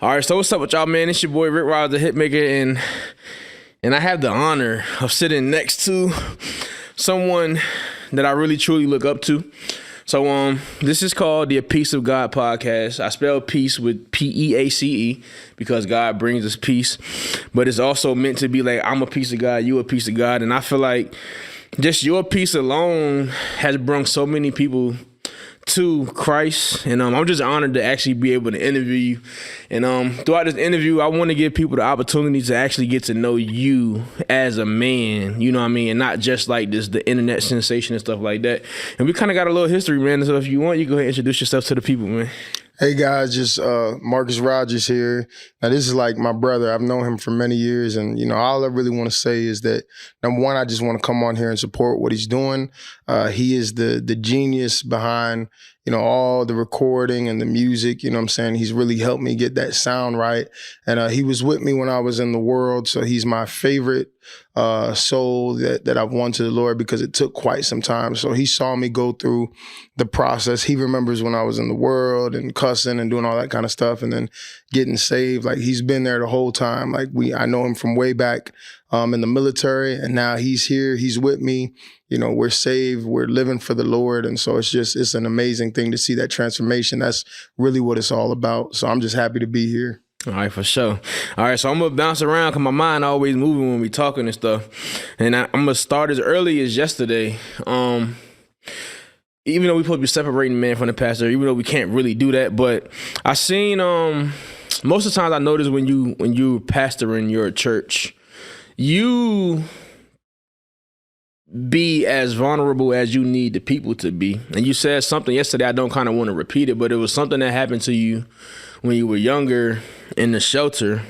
All right, so what's up with y'all, man? It's your boy Rick Ross, the Hitmaker, and I have the honor of sitting next to someone that I really truly look up to. So this is called the A Piece of God podcast. I spell peace with P-E-A-C-E because God brings us peace, but it's also meant to be like I'm a piece of God, you a piece of God, and I feel like just your piece alone has brought so many people to Christ, and I'm just honored to actually be able to interview you. And throughout this interview, I want to give people the opportunity to actually get to know you as a man, you know what I mean, and not just like the internet sensation and stuff like that. And we kind of got a little history, man, so if you want, you go ahead and introduce yourself to the people, man. Hey guys, just Marcus Rogers here. Now this is like my brother. I've known him for many years, and all I really want to say is that number one, I just want to come on here and support what he's doing. He is the genius behind all the recording and the music. You know what I'm saying? He's really helped me get that sound right, and he was with me when I was in the world. So he's my favorite soul that I've won to the Lord because it took quite some time. So he saw me go through the process. He remembers when I was in the world and cussing and doing all that kind of stuff, and then getting saved. Like he's been there the whole time. Like I know him from way back in the military, and now he's here. He's with me. We're saved. We're living for the Lord, and so it's an amazing thing to see that transformation. That's really what it's all about. So I'm just happy to be here. All right, for sure. All right, so I'm going to bounce around because my mind always moving when we talking and stuff. And I'm going to start as early as yesterday. Even though we're supposed to be separating man from the pastor, even though we can't really do that. But I seen, most of the times I notice when you pastoring your church, you be as vulnerable as you need the people to be. And you said something yesterday, I don't kind of want to repeat it, but it was something that happened to you when you were younger in the shelter.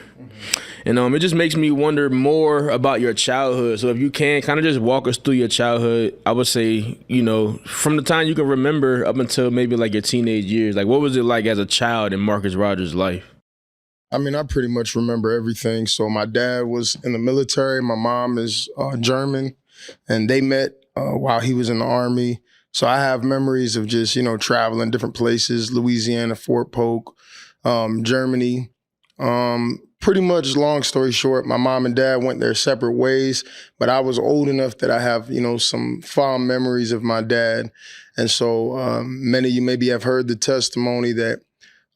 And it just makes me wonder more about your childhood. So if you can kind of just walk us through your childhood, I would say, from the time you can remember up until maybe like your teenage years, like what was it like as a child in Marcus Rogers' life? I mean, I pretty much remember everything. So my dad was in the military. My mom is German, and they met while he was in the Army. So I have memories of just, traveling different places, Louisiana, Fort Polk, Germany. Pretty much, long story short, my mom and dad went their separate ways, but I was old enough that I have, some fond memories of my dad. And so many of you maybe have heard the testimony that,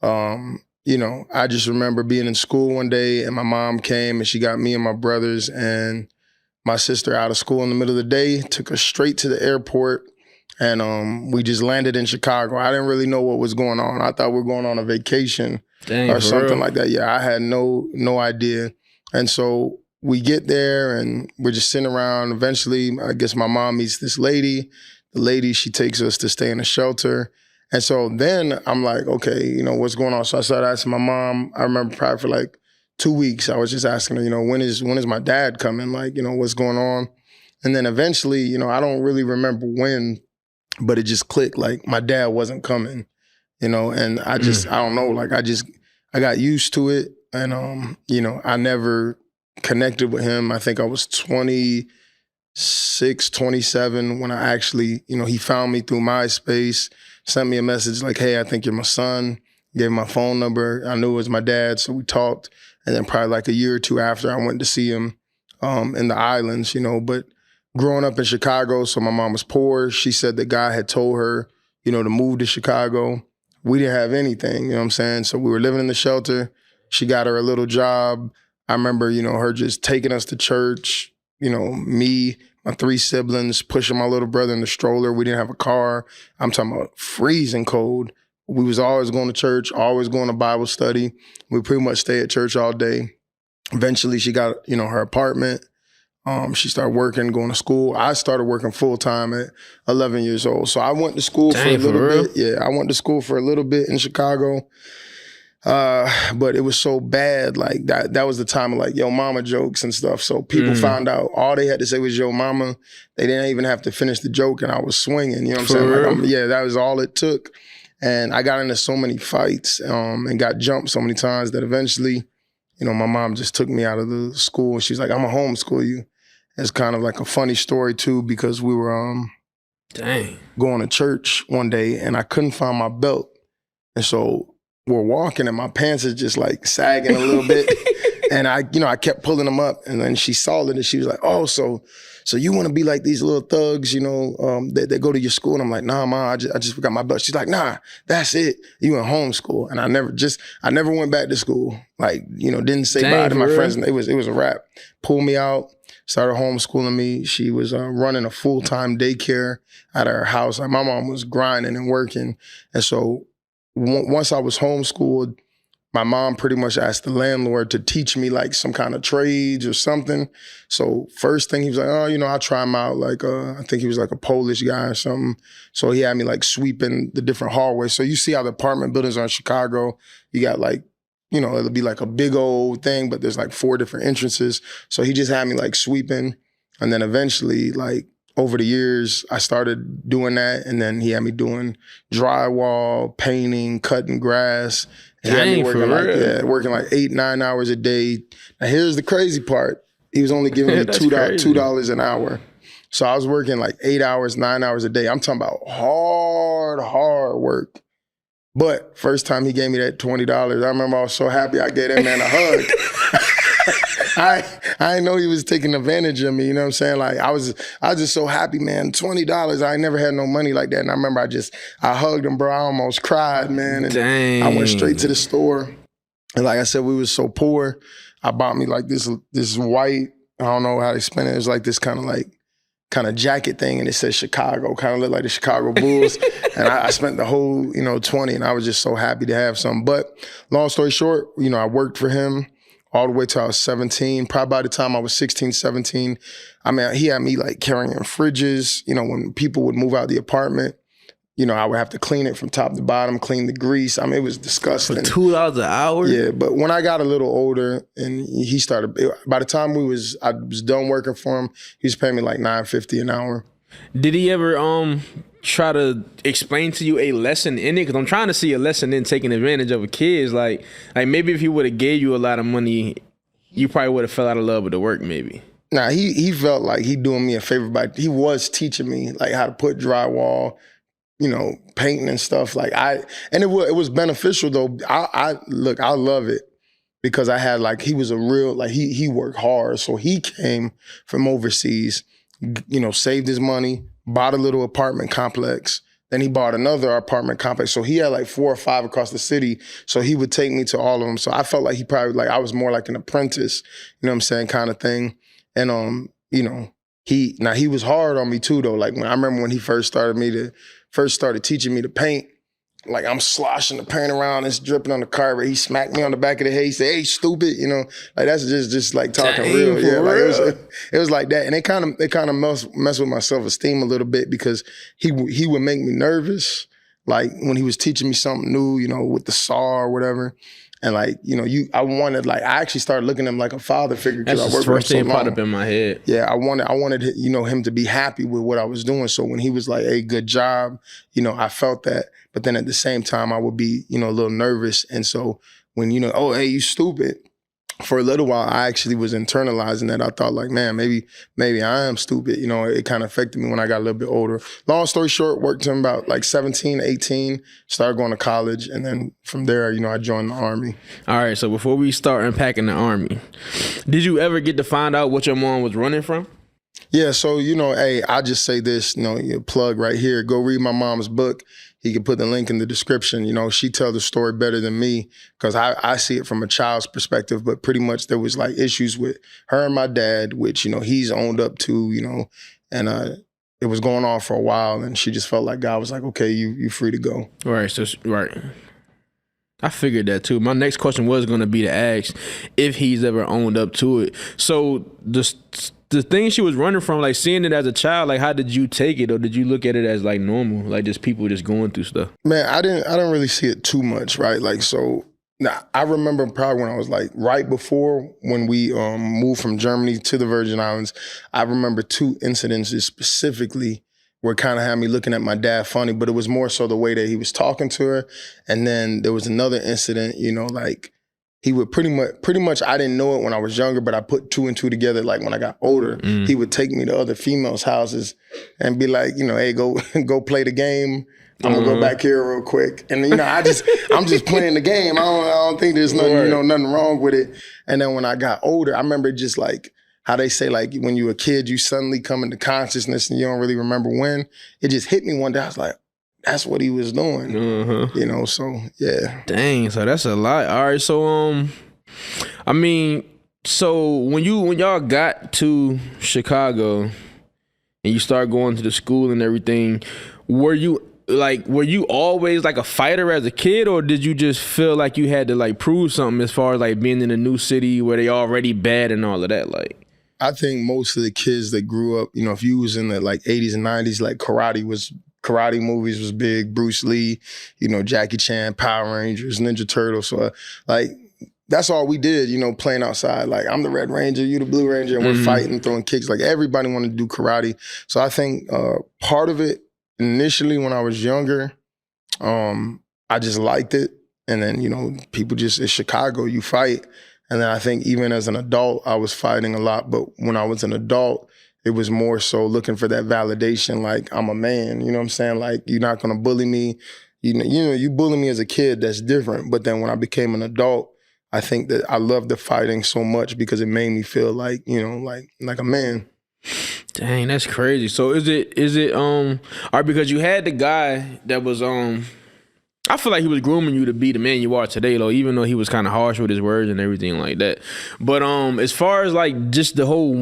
I just remember being in school one day and my mom came and she got me and my brothers and my sister out of school in the middle of the day, took us straight to the airport, and we just landed in Chicago. I didn't really know what was going on. I thought we were going on a vacation. Dang, or something real? like that. Yeah, I had no idea. And so we get there and we're just sitting around. Eventually, I guess my mom meets this lady. The lady, she takes us to stay in a shelter. And so then I'm like, okay, what's going on? So I started asking my mom. I remember probably for like 2 weeks, I was just asking her, when is my dad coming? Like, what's going on? And then eventually, I don't really remember when, but it just clicked. Like my dad wasn't coming. And I just, I don't know, like I got used to it. And, I never connected with him. I think I was 26, 27 when I actually, he found me through MySpace, sent me a message like, hey, I think you're my son. Gave him my phone number. I knew it was my dad, so we talked. And then probably like a year or two after, I went to see him in the islands, But growing up in Chicago, so my mom was poor. She said that God had told her, to move to Chicago. We didn't have anything, you know what I'm saying? So we were living in the shelter. She got her a little job. I remember, her just taking us to church, me, my 3 siblings, pushing my little brother in the stroller. We didn't have a car. I'm talking about freezing cold. We was always going to church, always going to Bible study. We pretty much stay at church all day. Eventually she got, her apartment. She started working, going to school. I started working full time at 11 years old. So I went to school for a little bit. Yeah, I went to school for a little bit in Chicago. But it was so bad. Like that was the time of like, yo mama jokes and stuff. So people found out all they had to say was yo mama. They didn't even have to finish the joke and I was swinging. You know what I'm saying? Like, yeah, that was all it took. And I got into so many fights and got jumped so many times that eventually, my mom just took me out of the school. She's like, I'm gonna homeschool you. It's kind of like a funny story too, because we were going to church one day and I couldn't find my belt. And so we're walking and my pants is just like sagging a little bit. And I kept pulling them up, and then she saw it and she was like, oh, so you want to be like these little thugs, that go to your school? And I'm like, nah, Ma, I just forgot my belt. She's like, nah, that's it. You in homeschool. And I never went back to school. Like, didn't say bye to my friends. And it was a wrap. Pulled me out, started homeschooling me. She was running a full-time daycare at her house. Like, my mom was grinding and working. And so once I was homeschooled, my mom pretty much asked the landlord to teach me like some kind of trades or something. So first thing he was like, oh, I'll try him out. Like, I think he was like a Polish guy or something. So he had me like sweeping the different hallways. So you see how the apartment buildings are in Chicago. You got like, it'll be like a big old thing, but there's like 4 different entrances. So he just had me like sweeping. And then eventually, like, over the years, I started doing that. And then he had me doing drywall, painting, cutting grass. He had me working like 8-9 hours a day. Now here's the crazy part. He was only giving me $2 an hour. So I was working like 8 hours, 9 hours a day. I'm talking about hard work. But first time he gave me that $20, I remember I was so happy I gave that man a hug. I didn't know he was taking advantage of me, you know what I'm saying? Like, I was just so happy, man. $20, I never had no money like that. And I remember I hugged him, bro. I almost cried, man. And Dang. I went straight to the store. And like I said, we was so poor. I bought me like this white, I don't know how to explain it. It was like this kind of jacket thing, and it said Chicago, kind of looked like the Chicago Bulls. And I spent the whole, 20, and I was just so happy to have some. But long story short, I worked for him all the way till I was 17. Probably by the time I was 16, 17, he had me like carrying fridges. When people would move out the apartment, I would have to clean it from top to bottom, clean the grease. It was disgusting. For $2 an hour? Yeah, but when I got a little older and he started, by the time I was done working for him, he was paying me like $9.50 an hour. Did he ever try to explain to you a lesson in it? Because I'm trying to see a lesson in taking advantage of a kid. Like maybe if he would have gave you a lot of money, you probably would have fell out of love with the work maybe. Nah, he felt like he doing me a favor, but he was teaching me like how to put drywall, painting and stuff. And it was beneficial though. I love it because I had he was a real, he worked hard. So he came from overseas, saved his money, bought a little apartment complex. Then he bought another apartment complex. So he had like 4 or 5 across the city. So he would take me to all of them. So I felt like he probably I was more like an apprentice, you know what I'm saying, kind of thing. And he was hard on me too though. Like I remember when he first started teaching me to paint, like I'm sloshing the paint around, it's dripping on the carpet. He smacked me on the back of the head. He said, "Hey, stupid," like that's just like talking real. Yeah, like it was like that, and it kind of messed with my self-esteem a little bit because he would make me nervous, like when he was teaching me something new, with the saw or whatever. And I actually started looking at him like a father figure because I worked with him so long. That's the first thing popped up in my head. Yeah, I wanted him to be happy with what I was doing. So when he was like, "Hey, good job," I felt that. But then at the same time, I would be, a little nervous. And so when, "Oh, hey, you stupid," for a little while, I actually was internalizing that. I thought like, man, maybe I am stupid. It kind of affected me when I got a little bit older. Long story short, worked till about like 17, 18, started going to college. And then from there, I joined the Army. All right. So before we start unpacking the Army, did you ever get to find out what your mom was running from? Yeah. So, hey, I just say this, plug right here. Go read my mom's book. He can put the link in the description. She tells the story better than me because I see it from a child's perspective, but pretty much there was like issues with her and my dad, which, he's owned up to, and it was going on for a while. And she just felt like God was like, okay, you free to go. Right. So, right. I figured that too. My next question was going to be to ask if he's ever owned up to it. So the thing she was running from, like seeing it as a child, like how did you take it, or did you look at it as like normal, like just people just going through stuff? Man, I didn't really see it too much, right? Like so. Now I remember probably when I was like right before when we moved from Germany to the Virgin Islands. I remember 2 incidences specifically where kind of had me looking at my dad funny, but it was more so the way that he was talking to her. And then there was another incident, like. He would pretty much, I didn't know it when I was younger, but I put 2 and 2 together. Like when I got older, he would take me to other females' houses and be like, hey, go play the game. I'm gonna go back here real quick. And I'm just playing the game. I don't think there's nothing, nothing wrong with it. And then when I got older, I remember just like how they say, like, when you're a kid, you suddenly come into consciousness and you don't really remember when. It just hit me one day. I was like, that's what he was doing. So yeah. Dang, so that's a lot. All right, so I mean, so when y'all got to Chicago and you start going to the school and everything, were you always like a fighter as a kid, or did you just feel like you had to like prove something as far as like being in a new city where they already bad and all of that? Like, I think most of the kids that grew up, if you was in the like 80s and 90s, like karate movies was big, Bruce Lee, Jackie Chan, Power Rangers, Ninja Turtles. So like that's all we did, playing outside. Like, I'm the Red Ranger, you the Blue Ranger, and we're fighting, throwing kicks. Like, everybody wanted to do karate. So I think part of it, initially when I was younger, I just liked it. And then, people just, it's Chicago, you fight. And then I think even as an adult, I was fighting a lot. But when I was an adult, it was more so looking for that validation, like, I'm a man, you know what I'm saying? Like, you're not gonna bully me. You bully me as a kid, that's different. But then when I became an adult, I think that I loved the fighting so much because it made me feel like, like a man. Dang, that's crazy. So is it all right, because you had the guy that was I feel like he was grooming you to be the man you are today, though, even though he was kind of harsh with his words and everything like that. But as far as like just the whole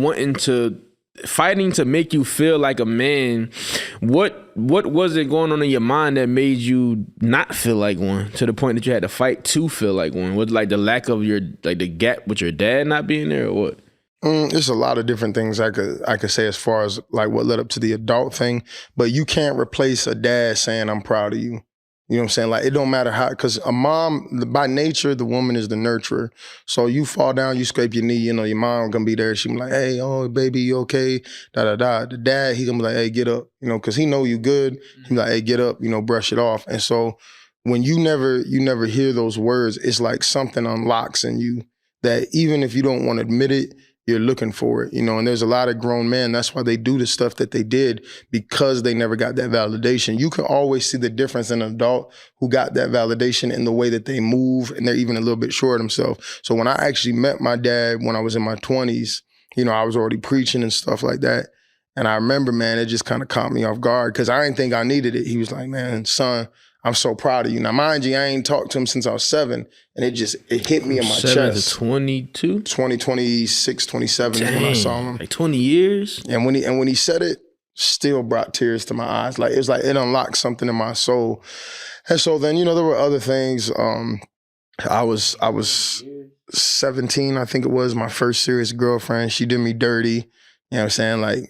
fighting to make you feel like a man, what was it going on in your mind that made you not feel like one, to the point that you had to fight to feel like one? Was it like the lack of the gap with your dad not being there, or what? There's a lot of different things I could say as far as like what led up to the adult thing, but you can't replace a dad saying, I'm proud of you. You know what I'm saying? Like, it don't matter how, because a mom, by nature, the woman is the nurturer. So you fall down, you scrape your knee, your mom gonna be there. She be like, hey, oh, baby, you okay? Da-da-da. The dad, he gonna be like, hey, get up, because he know you good. He be like, hey, get up, brush it off. And so when you never hear those words, it's like something unlocks in you that even if you don't want to admit it, you're looking for it, and there's a lot of grown men. That's why they do the stuff that they did, because they never got that validation. You can always see the difference in an adult who got that validation in the way that they move, and they're even a little bit sure of themselves. So when I actually met my dad when I was in my 20s, I was already preaching and stuff like that. And I remember, man, it just kind of caught me off guard because I didn't think I needed it. He was like, man, son, I'm so proud of you. Now, mind you, I ain't talked to him since I was 7, and it hit me in my 7 chest. to 22? 26, 27 is when I saw him. Like 20 years? And when he said it, still brought tears to my eyes. Like, it unlocked something in my soul. And so then, there were other things. I was 17, I think it was, my first serious girlfriend. She did me dirty. You know what I'm saying? Like,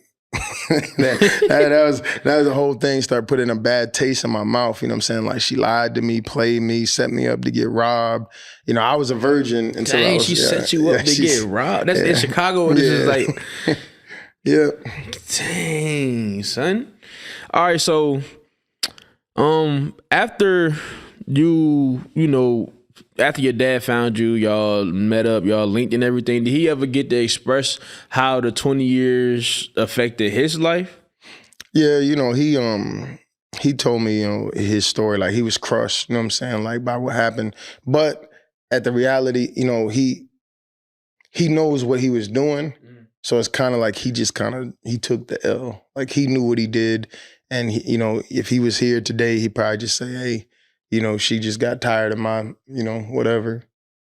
that was the whole thing. Started putting a bad taste in my mouth. You know what I'm saying? Like, she lied to me, played me, set me up to get robbed. I was a virgin until she set you up to get robbed. That's in Chicago. Or this is like, yeah. Dang, son. All right, so after after your dad found you, y'all met up, y'all linked and everything, did he ever get to express how the 20 years affected his life? Yeah, he told me, his story. Like, he was crushed, you know what I'm saying, like, by what happened. But at the reality, he knows what he was doing. So it's kind of like he took the L. Like, he knew what he did. And, if he was here today, he'd probably just say, hey, she just got tired of my, whatever.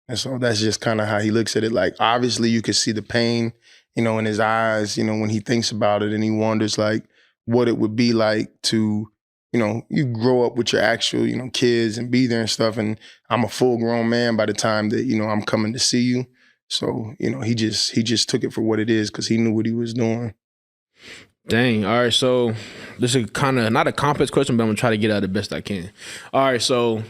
And so that's just kind of how he looks at it. Like, obviously you could see the pain, in his eyes, when he thinks about it, and he wonders like what it would be like to, you grow up with your actual, kids and be there and stuff. And I'm a full grown man by the time that, I'm coming to see you. So, he just took it for what it is because he knew what he was doing. Dang. All right. So this is kind of not a complex question, but I'm gonna try to get out the best I can. All right. So,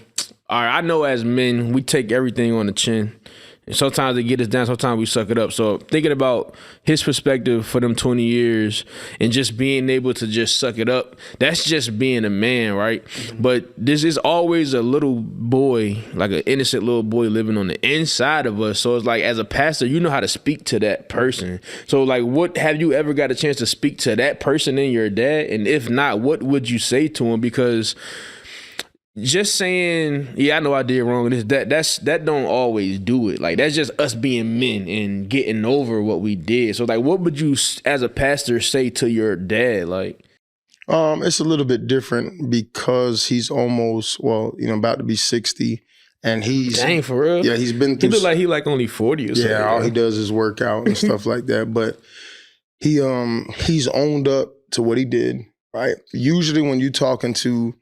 I know as men, we take everything on the chin. And sometimes they get us down, sometimes we suck it up. So thinking about his perspective for them 20 years and just being able to just suck it up, that's just being a man, right? Mm-hmm. But this is always a little boy, like an innocent little boy living on the inside of us. So it's like, as a pastor, you know how to speak to that person. So like, what have you ever got a chance to speak to that person in your dad? And if not, what would you say to him? Because just saying, yeah, I know I did wrong. That don't always do it. Like, that's just us being men and getting over what we did. So, like, what would you, as a pastor, say to your dad? Like, It's a little bit different because he's almost, about to be 60, and dang, for real? yeah, he's been He through. look like he like only 40 or something. Yeah, all he does is work out and stuff like that. But he's owned up to what he did. Right. Usually, when you're talking to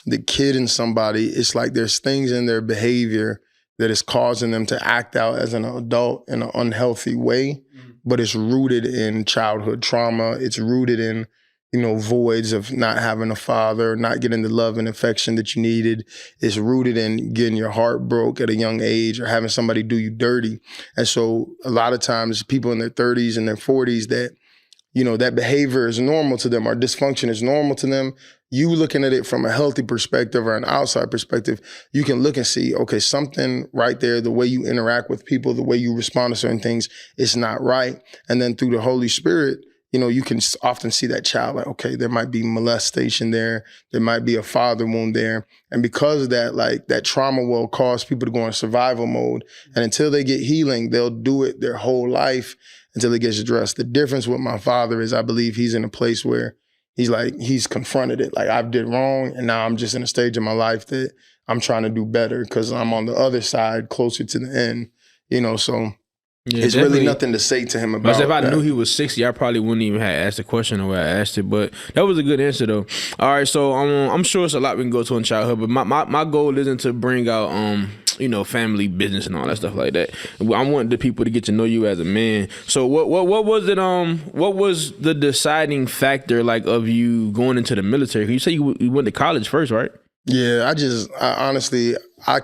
the kid in somebody, it's like there's things in their behavior that is causing them to act out as an adult in an unhealthy way, but it's rooted in childhood trauma. It's rooted in, voids of not having a father, not getting the love and affection that you needed. It's rooted in getting your heart broke at a young age or having somebody do you dirty. And so a lot of times people in their 30s and their 40s that, that behavior is normal to them or dysfunction is normal to them. You looking at it from a healthy perspective or an outside perspective, you can look and see, okay, something right there, the way you interact with people, the way you respond to certain things is not right. And then through the Holy Spirit, you can often see that child like, okay, there might be molestation there. There might be a father wound there. And because of that, like that trauma will cause people to go in survival mode. And until they get healing, they'll do it their whole life until it gets addressed. The difference with my father is I believe he's in a place where he's confronted it. Like, I did wrong, and now I'm just in a stage of my life that I'm trying to do better because I'm on the other side, closer to the end, so yeah, it's really nothing to say to him about but if I that. knew he was 60, I probably wouldn't even have asked the question the way I asked it. But that was a good answer, though. All right, so I'm sure it's a lot we can go to in childhood, but my goal isn't to bring out family business and all that stuff like that. I want the people to get to know you as a man. So what was it? What was the deciding factor like of you going into the military? You say you went to college first, right? Yeah, I honestly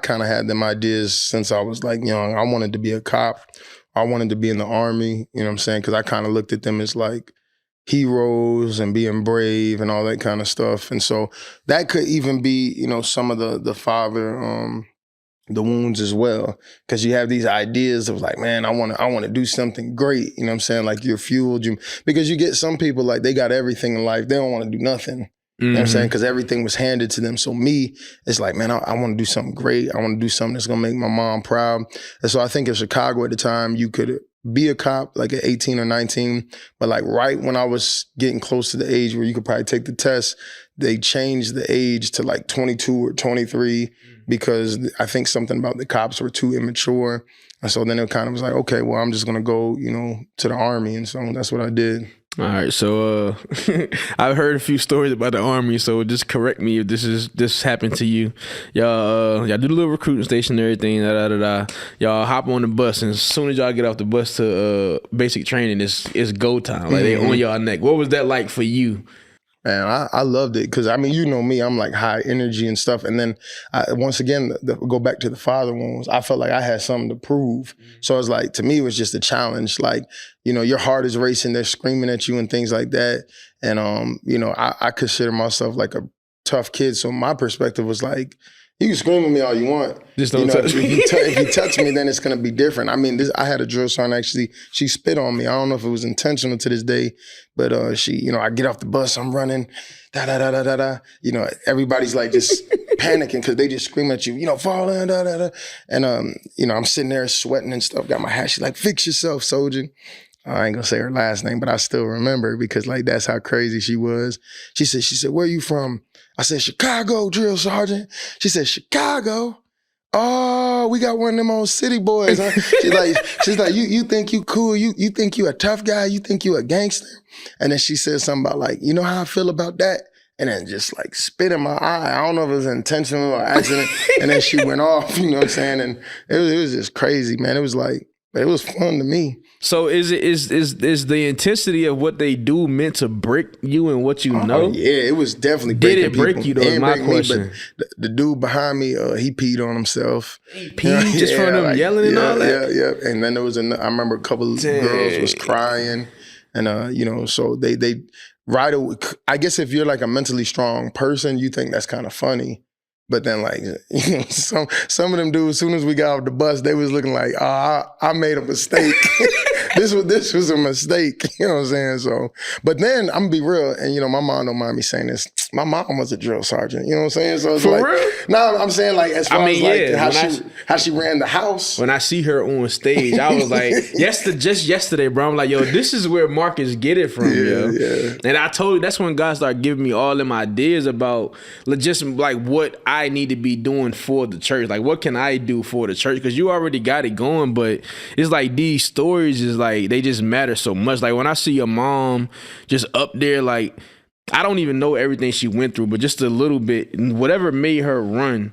kind of had them ideas since I was like young. I wanted to be a cop. I wanted to be in the Army, you know what I'm saying? Because I kind of looked at them as like heroes and being brave and all that kind of stuff. And so that could even be, some of the father, the wounds as well. Because you have these ideas of like, man, I want to do something great. You know what I'm saying? Like you're fueled. Because you get some people like they got everything in life. They don't want to do nothing. You know what I'm saying? Because everything was handed to them. So me, it's like, man, I want to do something great. I want to do something that's going to make my mom proud. And so I think in Chicago at the time, you could be a cop like at 18 or 19. But like right when I was getting close to the age where you could probably take the test, they changed the age to like 22 or 23 because I think something about the cops were too immature. And so then it kind of was like, okay, well, I'm just going to go, to the Army. And so that's what I did. All right, so I've heard a few stories about the Army, so just correct me if this happened to you. Y'all do the little recruiting station and everything, Y'all hop on the bus, and as soon as y'all get off the bus to basic training, it's go time. Like they on y'all neck. What was that like for you? Man, I loved it because, you know me, I'm like high energy and stuff. And then once again, go back to the father wounds, I felt like I had something to prove. So it was like, to me, it was just a challenge. Like, your heart is racing, they're screaming at you and things like that. And, I consider myself like a tough kid. So my perspective was like, you can scream at me all you want. Just don't touch me. If you touch me, then it's going to be different. I had a drill sergeant actually, she spit on me. I don't know if it was intentional to this day, but she, I get off the bus, I'm running, da-da-da-da-da-da. Everybody's like just panicking because they just scream at you, fall in, da-da-da. And, I'm sitting there sweating and stuff, got my hat. She's like, fix yourself, soldier. I ain't gonna say her last name, but I still remember because like that's how crazy she was. She said, where you from? I said, Chicago, drill sergeant. She said, Chicago? Oh, we got one of them old city boys, huh? She's like, you think you cool? You think you a tough guy? You think you a gangster? And then she said something about like, you know how I feel about that? And then just like spit in my eye. I don't know if it was intentional or accident. And then she went off, you know what I'm saying? And it was just crazy, man. It was like, but it was fun to me. So is the intensity of what they do meant to break you and what you know? Yeah, it was definitely breaking Did it break people. you though? Is my question. Me, but the dude behind me, he peed on himself. He peed just from them yelling and all that? Yeah. And then there was I remember a couple of girls was crying. And, so they right away, I guess if you're like a mentally strong person, you think that's kind of funny. But then like, some of them dudes, as soon as we got off the bus, they was looking like, I made a mistake. this was a mistake. You know what I'm saying? So, but then I'm gonna be real, and you know, my mom don't mind me saying this. My mom was a drill sergeant. You know what I'm saying? So it's For like, real? no, I'm saying like as far as like yeah, how she ran the house. When I see her on stage, I was like, just yesterday, bro. I'm like, yo, this is where Marcus get it from, yo. Yeah. And I told you that's when God started giving me all them ideas about just like what I need to be doing for the church. Like, what can I do for the church? Because you already got it going, but it's like these stories is like they just matter so much. Like when I see your mom just up there, like I don't even know everything she went through, but just a little bit, whatever made her run.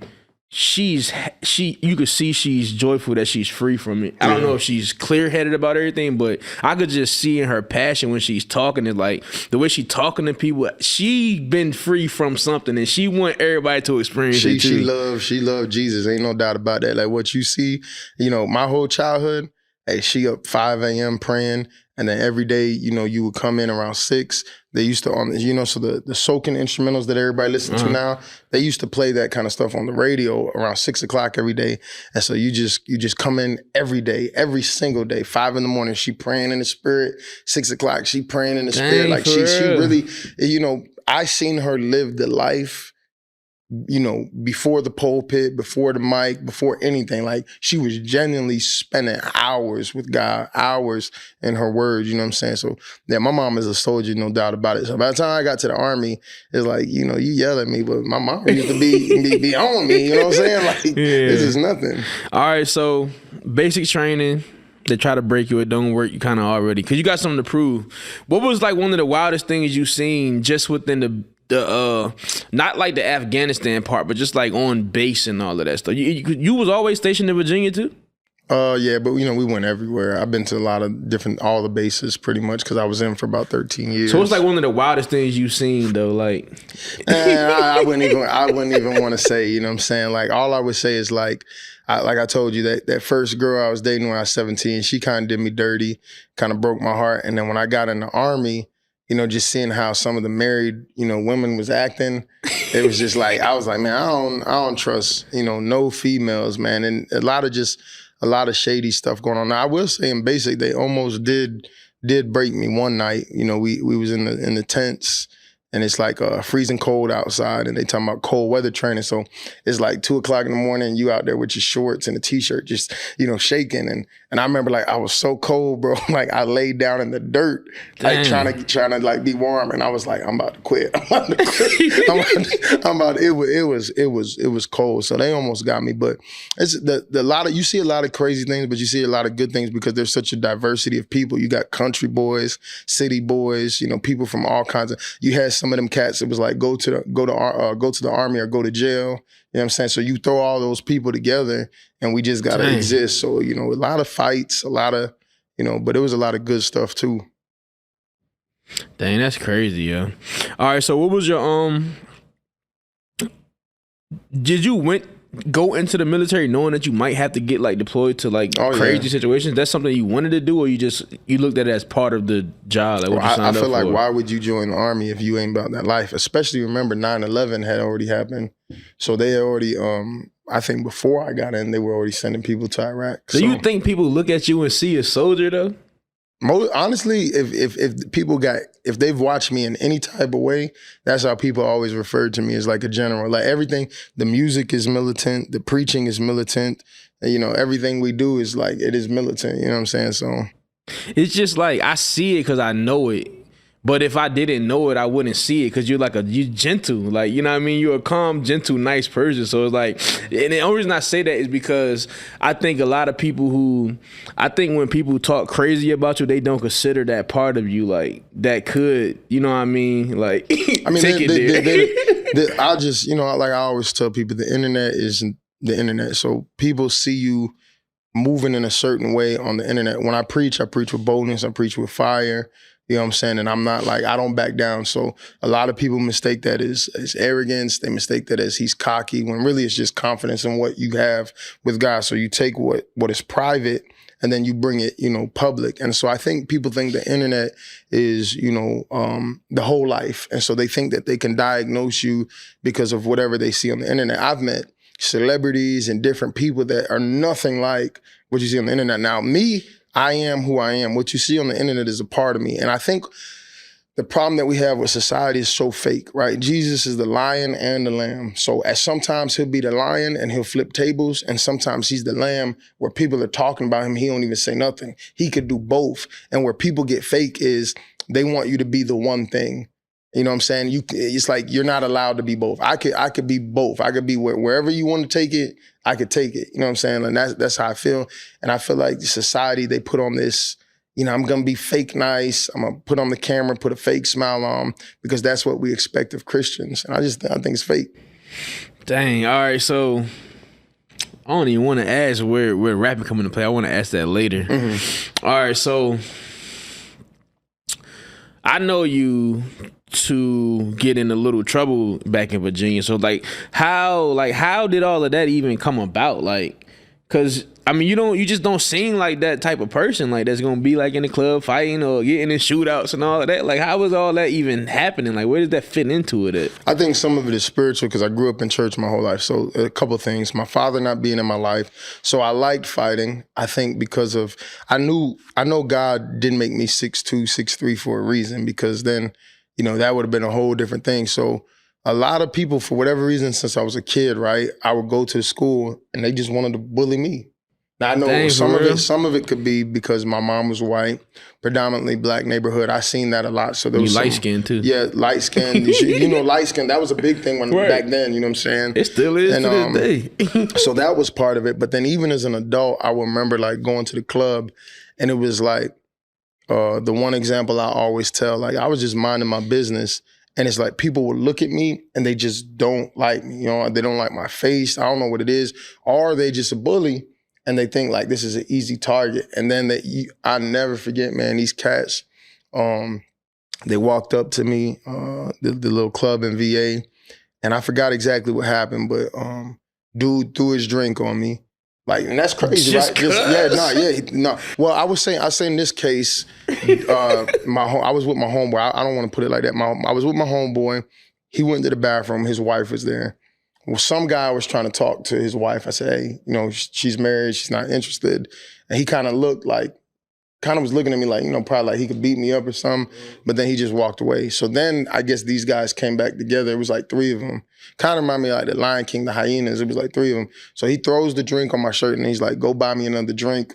You could see she's joyful that she's free from it. I don't know if she's clear-headed about everything, but I could just see in her passion when she's talking, it like the way she talking to people, she been free from something and she want everybody to experience it too. She loved Jesus. Ain't no doubt about that. Like what you see, you know, my whole childhood, hey, she up 5 a.m. praying. And then every day, you know, you would come in around 6. They used to, you know, so the soaking instrumentals that everybody listens to now, they used to play that kind of stuff on the radio around 6 o'clock every day. And so you just come in every day, every single day, 5 a.m, she praying in the spirit, 6 o'clock, she praying in the spirit. Like she really, you know, I seen her live the life, you know, before the pulpit, before the mic, before anything. Like she was genuinely spending hours with God, hours in her words, you know what I'm saying? So yeah, my mom is a soldier, no doubt about it. So by the time I got to the Army, it's like, you know, you yell at me, but my mom used to be on me, you know what I'm saying? Like this is nothing. All right, so basic training. They try to break you, it don't work, you kind of already, because you got something to prove. What was like one of the wildest things you seen just within the not like the Afghanistan part, but just like on base and all of that stuff? You was always stationed in Virginia too? Yeah, but you know, we went everywhere. I've been to a lot of all the bases pretty much because I was in for about 13 years. So it's like one of the wildest things you've seen though, like. I wouldn't even want to say, you know what I'm saying? Like all I would say is like I told you that first girl I was dating when I was 17, she kind of did me dirty, kind of broke my heart. And then when I got in the Army, you know, just seeing how some of the married, you know, women was acting, it was just like, I was like, man, I don't trust, you know, no females, man. And a lot of shady stuff going on. Now, I will say in basic, they almost did break me one night. You know, we was in the tents, and it's like freezing cold outside, and they talking about cold weather training. So it's like 2 o'clock in the morning, you out there with your shorts and a t-shirt, just, you know, shaking. And I remember like I was so cold, bro. Like I laid down in the dirt, like trying to like be warm. And I was like, I'm about to quit. It was cold. So they almost got me. But it's you see a lot of crazy things, but you see a lot of good things because there's such a diversity of people. You got country boys, city boys, you know, people from all kinds of. You had some of them cats that was like go to the Army or go to jail. You know what I'm saying? So you throw all those people together and we just gotta exist. So, you know, a lot of fights, a lot of, you know, but it was a lot of good stuff too. Dang, that's crazy, yeah. All right, so what was your did you go into the military knowing that you might have to get like deployed to like crazy situations? That's something you wanted to do, or you looked at it as part of the job? Like what you signed I feel up like for? Why would you join the Army if you ain't about that life? Especially remember 9/11 had already happened. So they already I think before I got in, they were already sending people to Iraq. So you think people look at you and see a soldier though? Honestly, if they've watched me in any type of way, that's how people always refer to me as like a general. Like everything, the music is militant, the preaching is militant, you know, everything we do is like, it is militant, you know what I'm saying? So it's just like, I see it because I know it. But if I didn't know it, I wouldn't see it because you gentle. Like, you know what I mean? You're a calm, gentle, nice person. So it's like, and the only reason I say that is because I think a lot of people when people talk crazy about you, they don't consider that part of you, like, that could, you know what I mean? Like, I mean, take it there. I just, you know, like I always tell people, the internet is the internet. So people see you moving in a certain way on the internet. When I preach with boldness, I preach with fire. You know what I'm saying? And I'm not like, I don't back down. So a lot of people mistake that as arrogance. They mistake that as he's cocky, when really it's just confidence in what you have with God. So you take what is private and then you bring it, you know, public. And so I think people think the internet is, you know, the whole life. And so they think that they can diagnose you because of whatever they see on the internet. I've met celebrities and different people that are nothing like what you see on the internet. Now, me, I am who I am. What you see on the internet is a part of me. And I think the problem that we have with society is so fake, right? Jesus is the lion and the lamb. So sometimes he'll be the lion and he'll flip tables, and sometimes he's the lamb where people are talking about him, he don't even say nothing. He could do both. And where people get fake is they want you to be the one thing. You know what I'm saying? It's like you're not allowed to be both. I could be both. I could be wherever you want to take it, I could take it. You know what I'm saying? And that's how I feel. And I feel like the society, they put on this, I'm going to be fake nice. I'm going to put on the camera, put a fake smile on, because that's what we expect of Christians. And I think it's fake. Dang. All right. So I don't even want to ask where rapping come into play. I want to ask that later. Mm-hmm. All right. So I know you to get in a little trouble back in Virginia. So how did all of that even come about? Like, cause I mean, you just don't seem like that type of person, like that's gonna be like in the club fighting or getting in shootouts and all of that. Like, how was all that even happening? Like, where does that fit into it at? I think some of it is spiritual because I grew up in church my whole life. So a couple of things. My father not being in my life. So I liked fighting. I think because of, I know God didn't make me 6'2", 6'3" for a reason, because then, that would have been a whole different thing. So a lot of people, for whatever reason, since I was a kid, right, I would go to school and they just wanted to bully me. Now, I know some of it could be because my mom was white, predominantly black neighborhood. I seen that a lot. So there was light skinned too. Yeah, light skinned. Light skinned. That was a big thing back then. You know what I'm saying? It still is to this day. So that was part of it. But then even as an adult, I remember like going to the club, and it was like the one example I always tell. Like I was just minding my business, and it's like people would look at me and they just don't like me. They don't like my face. I don't know what it is, or they just a bully. And they think like this is an easy target. And then I never forget, man, these cats, they walked up to me, the little club in VA, and I forgot exactly what happened, but dude threw his drink on me. Like, and that's crazy, right? Well, I was saying in this case, I was with my homeboy. I don't want to put it like that. I was with my homeboy. He went to the bathroom. His wife was there. Well, some guy was trying to talk to his wife. I said, hey, she's married. She's not interested. And he kind of was looking at me like, probably like he could beat me up or something. But then he just walked away. So then I guess these guys came back together. It was like three of them. Kind of remind me like the Lion King, the hyenas. It was like three of them. So he throws the drink on my shirt and he's like, go buy me another drink.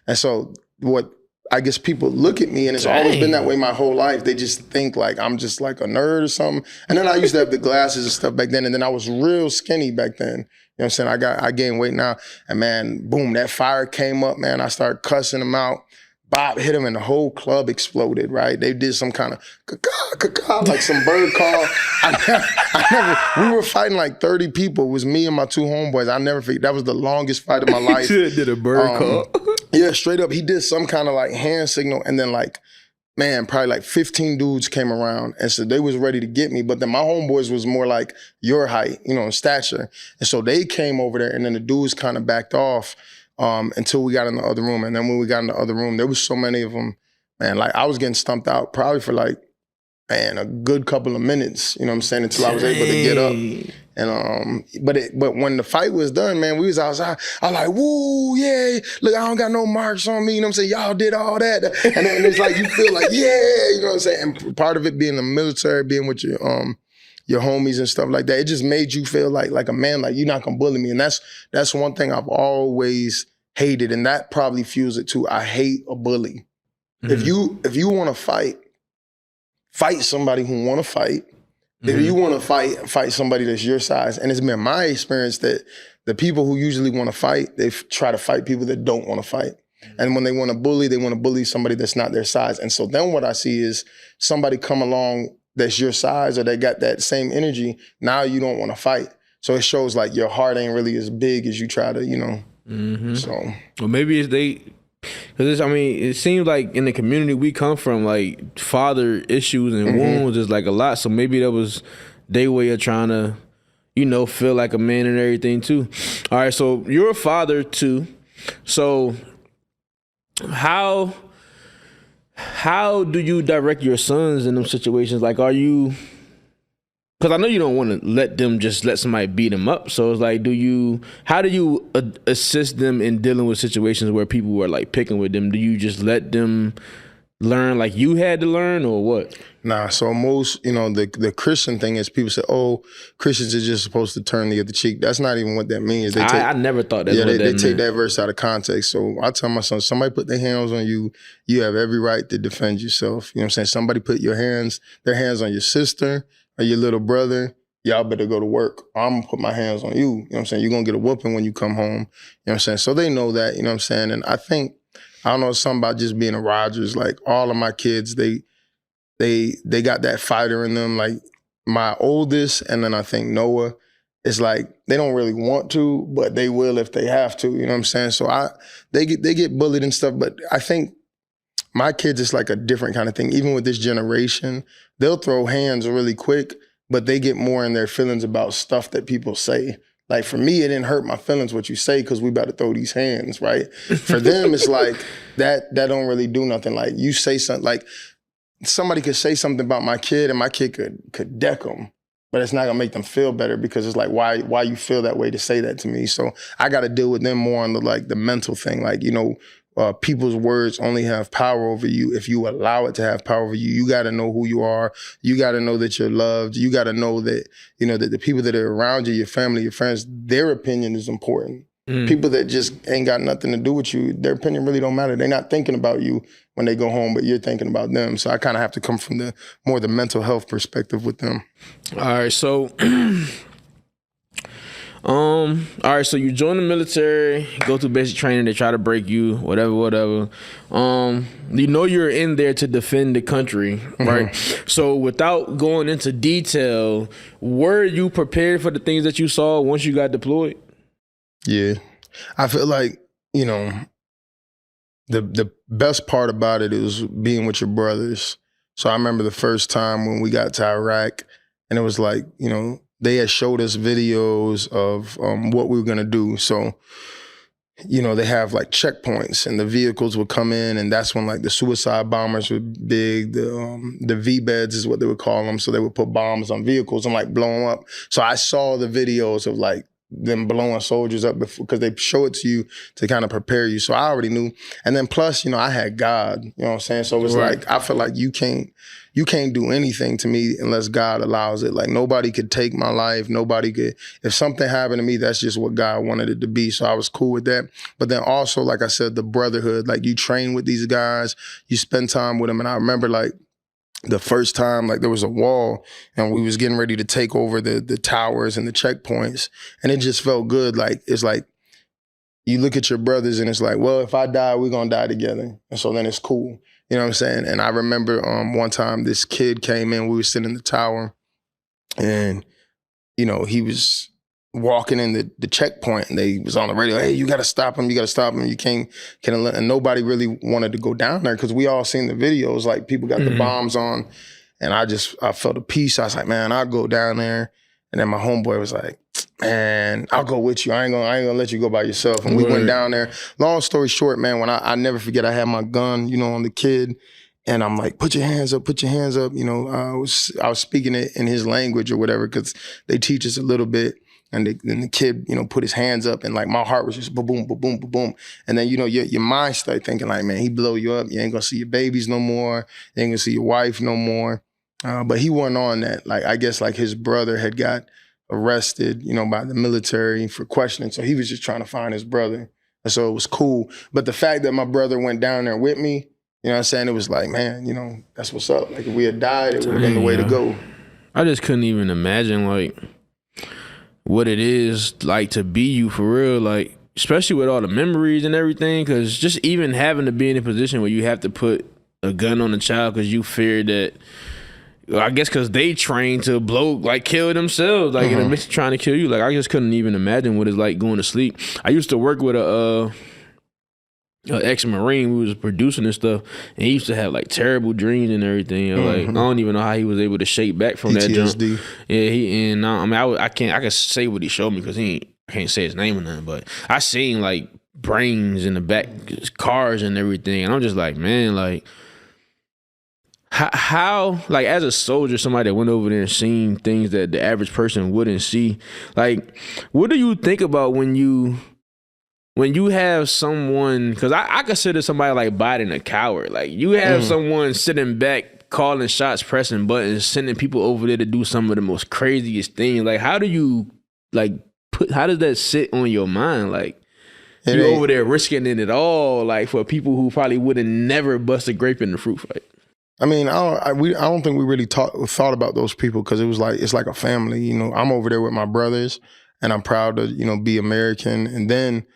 And so what I guess people look at me, and it's always been that way my whole life. They just think like I'm just like a nerd or something. And then I used to have the glasses and stuff back then. And then I was real skinny back then. You know what I'm saying? I gained weight now. And man, boom, that fire came up, man. I started cussing them out. Bob hit him and the whole club exploded, right? They did some kind of caw, like some bird call. We were fighting like 30 people. It was me and my two homeboys. I never forget. That was the longest fight of my life. Did a bird call? Yeah, straight up. He did some kind of like hand signal, and then like, man, probably like 15 dudes came around, and so they was ready to get me. But then my homeboys was more like your height, in stature. And so they came over there, and then the dudes kind of backed off until we got in the other room. And then when we got in the other room, there was so many of them, man, like I was getting stumped out probably for like, man, a good couple of minutes, you know what I'm saying, until I was able to get up. And but when the fight was done, man, we was outside. I was like, woo, yeah, look, I don't got no marks on me, you know what I'm saying? Y'all did all that. And then it's like you feel like, yeah, you know what I'm saying? And part of it being the military, being with your homies and stuff like that, it just made you feel like a man, like you're not gonna bully me. And that's one thing I've always hated, and that probably fuels it too. I hate a bully. Mm-hmm. If you want to fight somebody who want to fight. If you want to fight somebody that's your size. And it's been my experience that the people who usually want to fight, they try to fight people that don't want to fight. And when they want to bully somebody that's not their size. And so then what I see is somebody come along that's your size or they got that same energy. Now you don't want to fight. So it shows like your heart ain't really as big as you try to, Mm-hmm. So. Well, maybe it's because it seems like in the community we come from, like father issues and wounds is like a lot. So maybe that was their way of trying to, feel like a man and everything too. All right, so you're a father too. So how do you direct your sons in them situations? Like, are you because I know you don't want to let somebody beat them up. So it's like, how do you assist them in dealing with situations where people are like picking with them? Do you just let them learn like you had to learn, or what? Nah, so most, the Christian thing is people say, oh, Christians are just supposed to turn the other cheek. That's not even what that means. I never thought that's what that they meant. take that verse out of context. So I tell my son, somebody put their hands on you, you have every right to defend yourself. You know what I'm saying? Somebody put their hands on your sister or your little brother, y'all better go to work. I'm going to put my hands on you. You know what I'm saying? You're going to get a whooping when you come home. You know what I'm saying? So they know that, you know what I'm saying? And I think, I don't know, something about just being a Rogers. Like all of my kids, they got that fighter in them. Like my oldest, and then I think Noah, it's like they don't really want to, but they will if they have to. You know what I'm saying? So they get bullied and stuff. But I think my kids, it's like a different kind of thing. Even with this generation, they'll throw hands really quick, but they get more in their feelings about stuff that people say. Like for me, it didn't hurt my feelings what you say because we about to throw these hands, right? For them, it's like that don't really do nothing. Like you say something, like somebody could say something about my kid and my kid could deck them, but it's not gonna make them feel better because it's like, why you feel that way to say that to me? So I got to deal with them more on the mental thing. Like, people's words only have power over you if you allow it to have power over you. You got to know who you are. You got to know that you're loved. You got to know that, that the people that are around you, your family, your friends, their opinion is important. People that just ain't got nothing to do with you, their opinion really don't matter. They're not thinking about you when they go home, but you're thinking about them. So I kind of have to come from the mental health perspective with them. All right, so so you join the military, go through basic training, they try to break you, whatever. You're in there to defend the country, right? So without going into detail, were you prepared for the things that you saw once you got deployed? Yeah. I feel like, the best part about it is being with your brothers. So I remember the first time when we got to Iraq, and it was like, they had showed us videos of what we were gonna do. So, they have like checkpoints, and the vehicles would come in, and that's when like the suicide bombers were big. The V-beds is what they would call them. So they would put bombs on vehicles and like blow them up. So I saw the videos of like them blowing soldiers up before, because they show it to you to kind of prepare you. So I already knew. And then plus, I had God, you know what I'm saying? So it was like, I feel like you can't do anything to me unless God allows it. Like nobody could take my life. Nobody could, if something happened to me, that's just what God wanted it to be. So I was cool with that. But then also, like I said, the brotherhood, like you train with these guys, you spend time with them. And I remember like, the first time, like there was a wall and we was getting ready to take over the towers and the checkpoints, and it just felt good. Like, it's like, you look at your brothers and it's like, well, if I die, we're gonna die together. And so then it's cool. You know what I'm saying? And I remember one time this kid came in, we were sitting in the tower, and, he was walking in the checkpoint, and they was on the radio, hey, you gotta stop him, you can't and nobody really wanted to go down there because we all seen the videos, like people got the bombs on, and I felt a peace. I was like, man, I'll go down there. And then my homeboy was like, man, I'll go with you. I ain't gonna let you go by yourself. And we went down there. Long story short, man, when I never forget, I had my gun, on the kid, and I'm like, put your hands up. I was speaking it in his language or whatever, because they teach us a little bit. And the kid, put his hands up, and like my heart was just boom, boom, boom, boom, boom. And then, your mind start thinking like, man, he blow you up. You ain't gonna see your babies no more. You ain't gonna see your wife no more. But he wasn't on that. Like, I guess like his brother had got arrested, by the military for questioning. So he was just trying to find his brother. And so it was cool. But the fact that my brother went down there with me, you know what I'm saying? It was like, man, that's what's up. Like if we had died, it would have been the way to go. I just couldn't even imagine like what it is like to be you for real, like especially with all the memories and everything, because just even having to be in a position where you have to put a gun on a child because you fear that, I guess because they trained to kill themselves, like in the midst of trying to kill you. Like I just couldn't even imagine what it's like going to sleep. I used to work with a ex-Marine who was producing this stuff, and he used to have like terrible dreams and everything. Like I don't even know how he was able to shake back from PTSD. That jump. Yeah, I can say what he showed me because I can't say his name or nothing, but I seen like brains in the back, cars and everything, and I'm just like, man, like how like as a soldier, somebody that went over there and seen things that the average person wouldn't see, like what do you think about when you have someone, because I consider somebody like Biden a coward. Like you have someone sitting back calling shots, pressing buttons, sending people over there to do some of the most craziest things. Like how do you like how does that sit on your mind? Like you over there risking it all, like for people who probably would have never bust a grape in the fruit fight. I mean, I don't think we really thought about those people because it's like a family. You know, I'm over there with my brothers, and I'm proud to be American. And then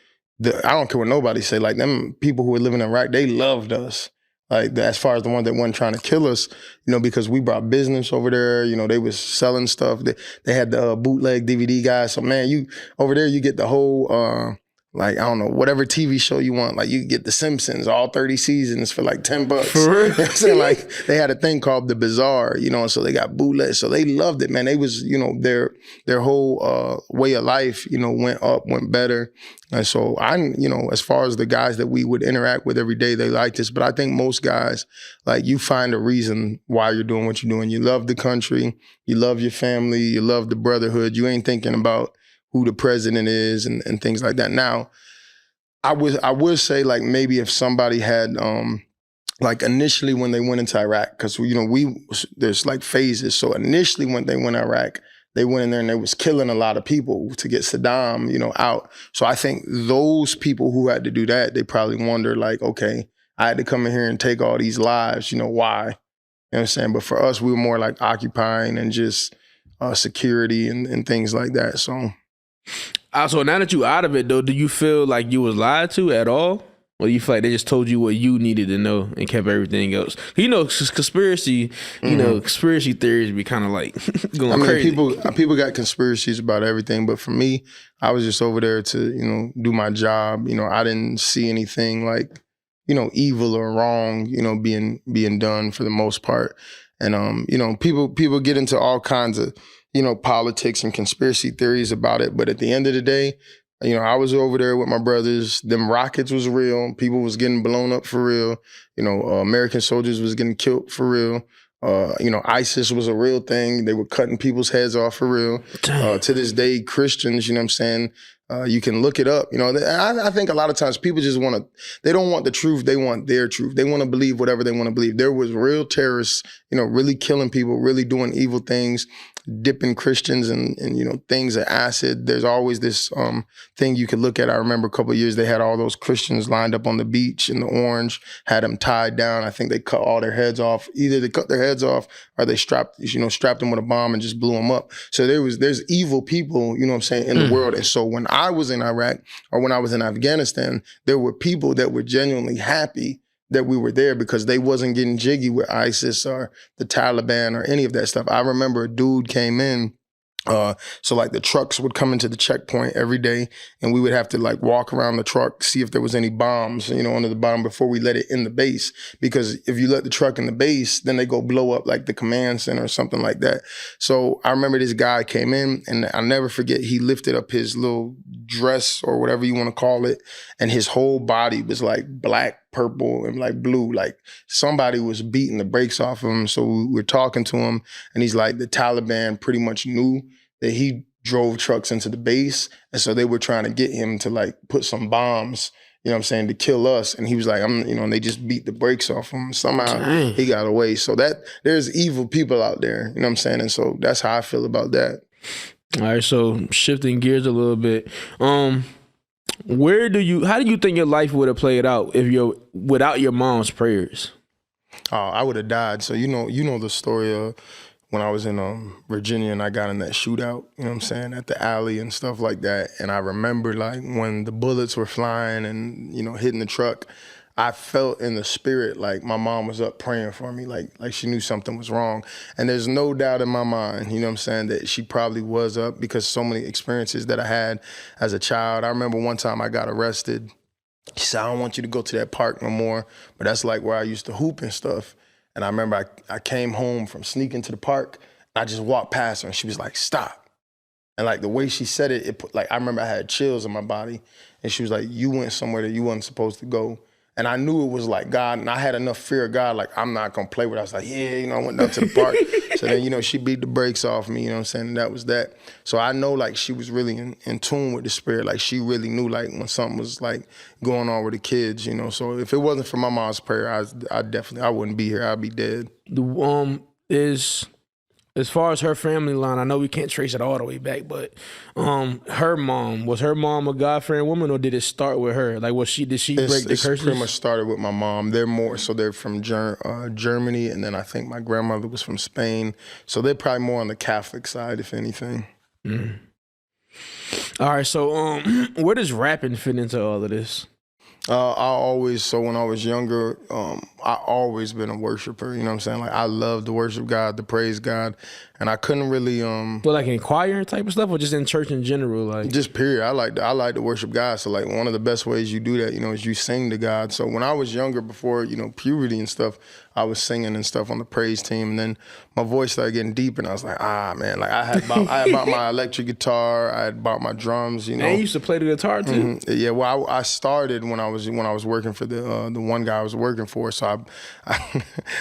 I don't care what nobody say. Like them people who were living in Iraq, they loved us. Like as far as the ones that weren't trying to kill us, because we brought business over there. They was selling stuff. They had the bootleg DVD guys. So man, you over there, you get the whole. Like, I don't know, whatever TV show you want. Like, you get The Simpsons, all 30 seasons for like $10. For real? You know what I'm saying? Like, they had a thing called The Bazaar, and so they got bootlegs. So they loved it, man. They was, their whole way of life, went up, went better. And so as far as the guys that we would interact with every day, they liked us. But I think most guys, like, you find a reason why you're doing what you're doing. You love the country, you love your family, you love the brotherhood. You ain't thinking about who the president is and things like that. Now, I would say like maybe if somebody had like initially when they went into Iraq, because there's like phases. So initially when they went to Iraq, they went in there and they was killing a lot of people to get Saddam, out. So I think those people who had to do that, they probably wonder like, okay, I had to come in here and take all these lives, why? You know what I'm saying? But for us, we were more like occupying and just security and things like that. So now that you out of it though, do you feel like you was lied to at all? Or do you feel like they just told you what you needed to know and kept everything else? Conspiracy, conspiracy theories be kind of like going crazy. People got conspiracies about everything, but for me, I was just over there to, do my job. I didn't see anything like, evil or wrong, being done for the most part. And people get into all kinds of politics and conspiracy theories about it. But at the end of the day, I was over there with my brothers. Them rockets was real. People was getting blown up for real. American soldiers was getting killed for real. ISIS was a real thing. They were cutting people's heads off for real. To this day, Christians, you can look it up. I think a lot of times people just they don't want the truth. They want their truth. They want to believe whatever they want to believe. There was real terrorists, really killing people, really doing evil things, dipping Christians and things of acid. There's always this thing you could look at. I remember a couple of years they had all those Christians lined up on the beach in the orange, had them tied down. I think they cut all their heads off. Either they cut their heads off or they strapped them with a bomb and just blew them up. So there's evil people, in the world. And so when I was in Iraq or when I was in Afghanistan, there were people that were genuinely happy that we were there because they wasn't getting jiggy with ISIS or the Taliban or any of that stuff. I remember a dude came in, so like the trucks would come into the checkpoint every day and we would have to like walk around the truck, see if there was any bombs, under the bottom before we let it in the base. Because if you let the truck in the base, then they go blow up like the command center or something like that. So I remember this guy came in and I'll never forget, he lifted up his little dress or whatever you want to call it. And his whole body was like black, purple, and like blue. Like somebody was beating the brakes off of him. So we were talking to him and he's like, the Taliban pretty much knew that he drove trucks into the base. And so they were trying to get him to like put some bombs, to kill us. And he was like, and they just beat the brakes off him. Somehow he got away. So there's evil people out there, And so that's how I feel about that. All right. So shifting gears a little bit. How do you think your life would have played out without your mom's prayers? Oh, I would have died. So you know the story of when I was in Virginia and I got in that shootout, at the alley and stuff like that. And I remember like when the bullets were flying and, hitting the truck, I felt in the spirit like my mom was up praying for me, like she knew something was wrong. And there's no doubt in my mind, that she probably was up because so many experiences that I had as a child. I remember one time I got arrested. She said, I don't want you to go to that park no more, but that's like where I used to hoop and stuff. And I remember I came home from sneaking to the park. And I just walked past her and she was like, stop. And like the way she said it, I remember I had chills in my body. And she was like, you went somewhere that you wasn't supposed to go. And I knew it was like God, and I had enough fear of God, like I'm not gonna play with it. I was like, yeah, I went down to the park. So then, she beat the brakes off me, what I'm saying? And that was that. So I know like she was really in tune with the spirit. Like she really knew like when something was like going on with the kids, So if it wasn't for my mom's prayer, I wouldn't be here. I'd be dead. Is as far as her family line, I know we can't trace it all the way back, but was her mom a God-fearing woman, or did it start with her? Like, did she break the curses? It's pretty much started with my mom. They're from Germany, and then I think my grandmother was from Spain. So they're probably more on the Catholic side, if anything. Mm. All right, so where does rapping fit into all of this? When I was younger, I always been a worshiper, what I'm saying? Like I love to worship God, to praise God, and I couldn't really But like in choir type of stuff, or just in church in general, like just period. I like to worship God. So like one of the best ways you do that, is you sing to God. So when I was younger, before puberty and stuff, I was singing and stuff on the praise team, and then my voice started getting deep, and I was like, man, like I had bought my electric guitar, I had bought my drums, And you used to play the guitar too. Mm-hmm. Yeah, well, I started when I was working for the one guy I was working for. So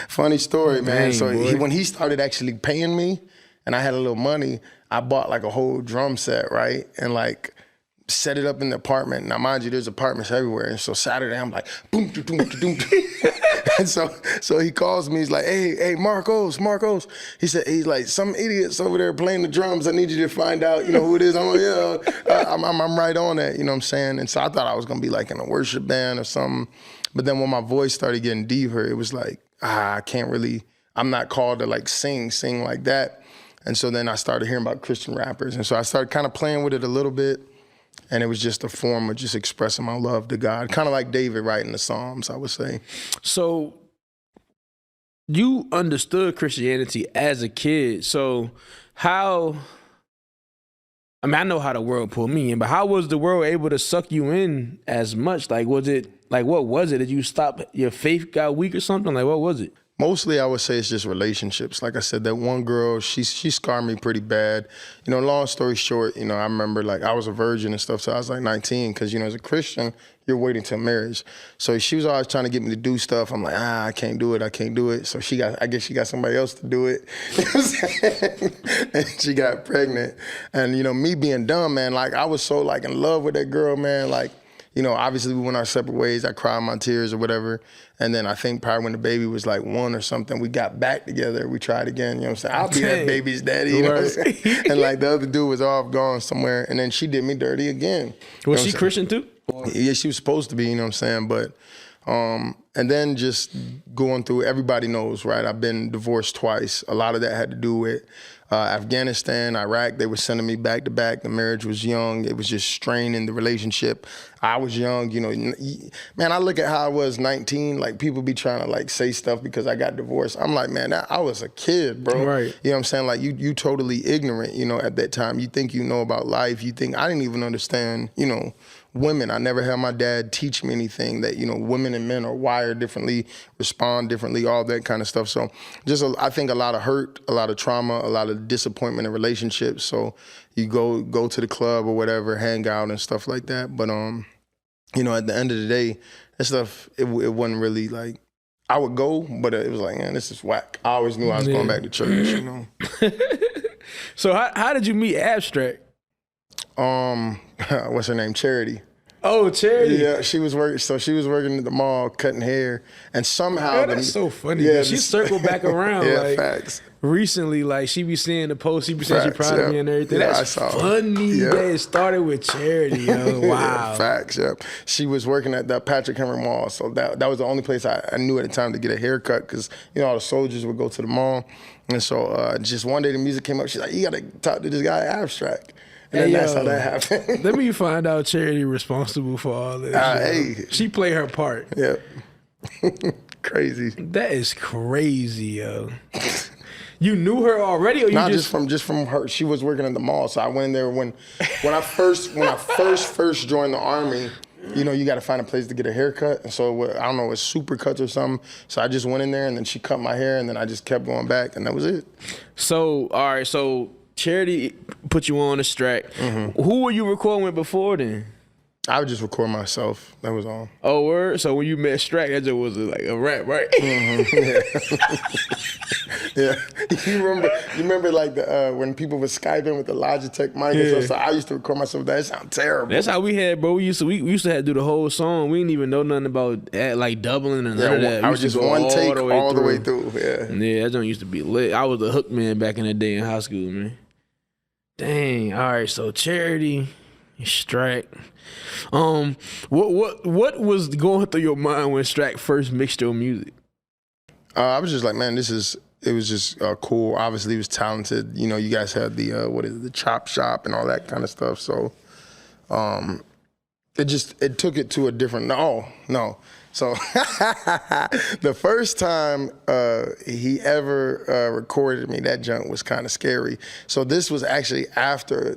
funny story, man. Dang, So when he started actually paying me, and I had a little money, I bought like a whole drum set, right, and like set it up in the apartment. Now, mind you, there's apartments everywhere, and so Saturday I'm like, boom, boom, boom, boom. And so he calls me. He's like, hey, Marcos. He's like, some idiots over there playing the drums. I need you to find out, who it is. I'm like, yeah, I'm right on that. You know what I'm saying? And so I thought I was gonna be like in a worship band or something. But then when my voice started getting deeper, it was like, I can't really. I'm not called to like sing like that. And so then I started hearing about Christian rappers, and so I started kind of playing with it a little bit. And it was just a form of just expressing my love to God. Kind of like David writing the Psalms, I would say. So you understood Christianity as a kid. So I know how the world pulled me in, but how was the world able to suck you in as much? Like, what was it? Did you stop, your faith got weak or something? Like, what was it? Mostly, I would say it's just relationships. Like I said, that one girl, she scarred me pretty bad. Long story short, I remember like I was a virgin and stuff, so I was like 19, because, as a Christian, you're waiting till marriage. So she was always trying to get me to do stuff. I'm like, I can't do it. So I guess she got somebody else to do it. You know what I'm saying? And she got pregnant. And, me being dumb, man, like I was so like in love with that girl, man, like, obviously we went our separate ways. I cried my tears or whatever. And then I think probably when the baby was like 1 or something, we got back together. We tried again, what I'm saying? I'll be that baby's daddy, you know what I'm saying? And like the other dude was off gone somewhere. And then she did me dirty again. Was she Christian too? Yeah, she was supposed to be, you know what I'm saying? But, and then just going through, everybody knows, right? I've been divorced twice. A lot of that had to do with Afghanistan, Iraq. They were sending me back to back. The marriage was young. It was just straining the relationship. I was young, man, I look at how I was 19, like people be trying to like say stuff because I got divorced. I'm like, man, I was a kid, bro. Right. You know what I'm saying? Like you totally ignorant, at that time. You think you know about life. You think, I didn't even understand, women. I never had my dad teach me anything that, women and men are wired differently, respond differently, all that kind of stuff. So I think a lot of hurt, a lot of trauma, a lot of disappointment in relationships. So you go to the club or whatever, hang out and stuff like that. But, at the end of the day, that stuff, it wasn't really like, I would go, but it was like, man, this is whack. I always knew I was going back to church, So how did you meet Abstract? What's her name? Charity. Oh, Charity. Yeah, she was working. So she was working at the mall, cutting hair, and somehow that's so funny. Yeah, she circled back around. Yeah, like, facts. Recently, like she be seeing the post, she be saying she proud of me and everything. Yeah, that's funny. That it started with Charity. Yo. Wow. Yeah, facts. Yeah, she was working at the Patrick Henry Mall, so that was the only place I knew at the time to get a haircut, because all the soldiers would go to the mall, and so just one day the music came up. She's like, you gotta talk to this guy Abstract. And then that's how that happened. Let me find out Charity responsible for all this. Hey. She played her part. Yep. Crazy. That is crazy, yo. You knew her already, or you just from her. She was working at the mall, so I went in there when I first joined the Army. You got to find a place to get a haircut, and so I don't know, it was Supercuts or something. So I just went in there, and then she cut my hair, and then I just kept going back, and that was it. So all right, so Charity put you on this track. Mm-hmm. Who were you recording with before then? I would just record myself. That was all. Oh, word. So when you met Strack, that just was like a rap, right? Yeah. You remember like the when people were Skyping with the Logitech mic and stuff. So I used to record myself. That sound terrible. That's how we had, bro. We used to have to do the whole song. We didn't even know nothing about like doubling and none of that. I was just one take all the way through. Yeah, that joint used to be lit. I was a hook man back in the day in high school, man. Dang. All right, so Charity, Strack. What was going through your mind when Strack first mixed your music? I was just like, man, it was just cool. Obviously, he was talented. You know, you guys had the chop shop and all that kind of stuff. So, it took it to a different. No. So the first time he ever recorded me, that junk was kind of scary. So this was actually after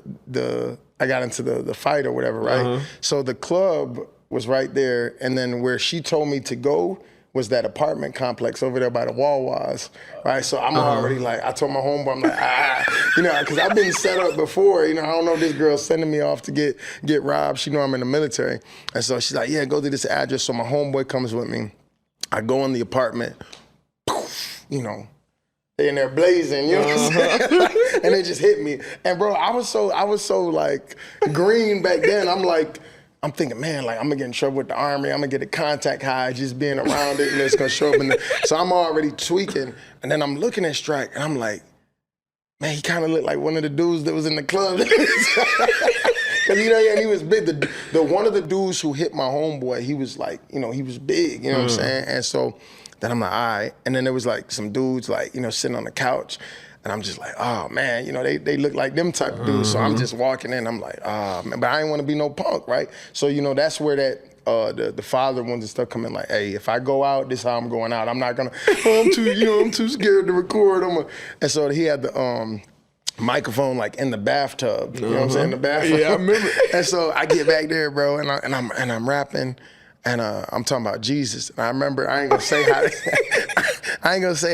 I got into the fight or whatever, right? Uh-huh. So the club was right there, and then where she told me to go was that apartment complex over there by the Wawas, right? So I'm already like, I told my homeboy, I'm like, because I've been set up before, I don't know if this girl's sending me off to get robbed. She know I'm in the military. And so she's like, yeah, go to this address. So my homeboy comes with me. I go in the apartment, poof, they in there blazing, what I'm saying? And they just hit me. And bro, I was so like green back then. I'm thinking, man, like I'm gonna get in trouble with the Army. I'm gonna get a contact high just being around it, and it's gonna show up. So I'm already tweaking, and then I'm looking at Strack, and I'm like, man, he kind of looked like one of the dudes that was in the club. Cause and he was big. The one of the dudes who hit my homeboy, he was like, he was big. You know what I'm saying? And so then I'm like, all right. And then there was like some dudes like, sitting on the couch. And I'm just like, oh man, they look like them type of dudes. So I'm just walking in, I'm like, oh man, but I ain't want to be no punk, right? So that's where that the father ones and stuff come in, like, hey, if I go out, this is how I'm going out. I'm not gonna, I'm too scared to record. And so he had the microphone like in the bathtub. You know what I'm saying? The bathtub. Yeah, I remember. And so I get back there, bro, and I'm rapping. And I'm talking about Jesus. And I remember, I ain't gonna say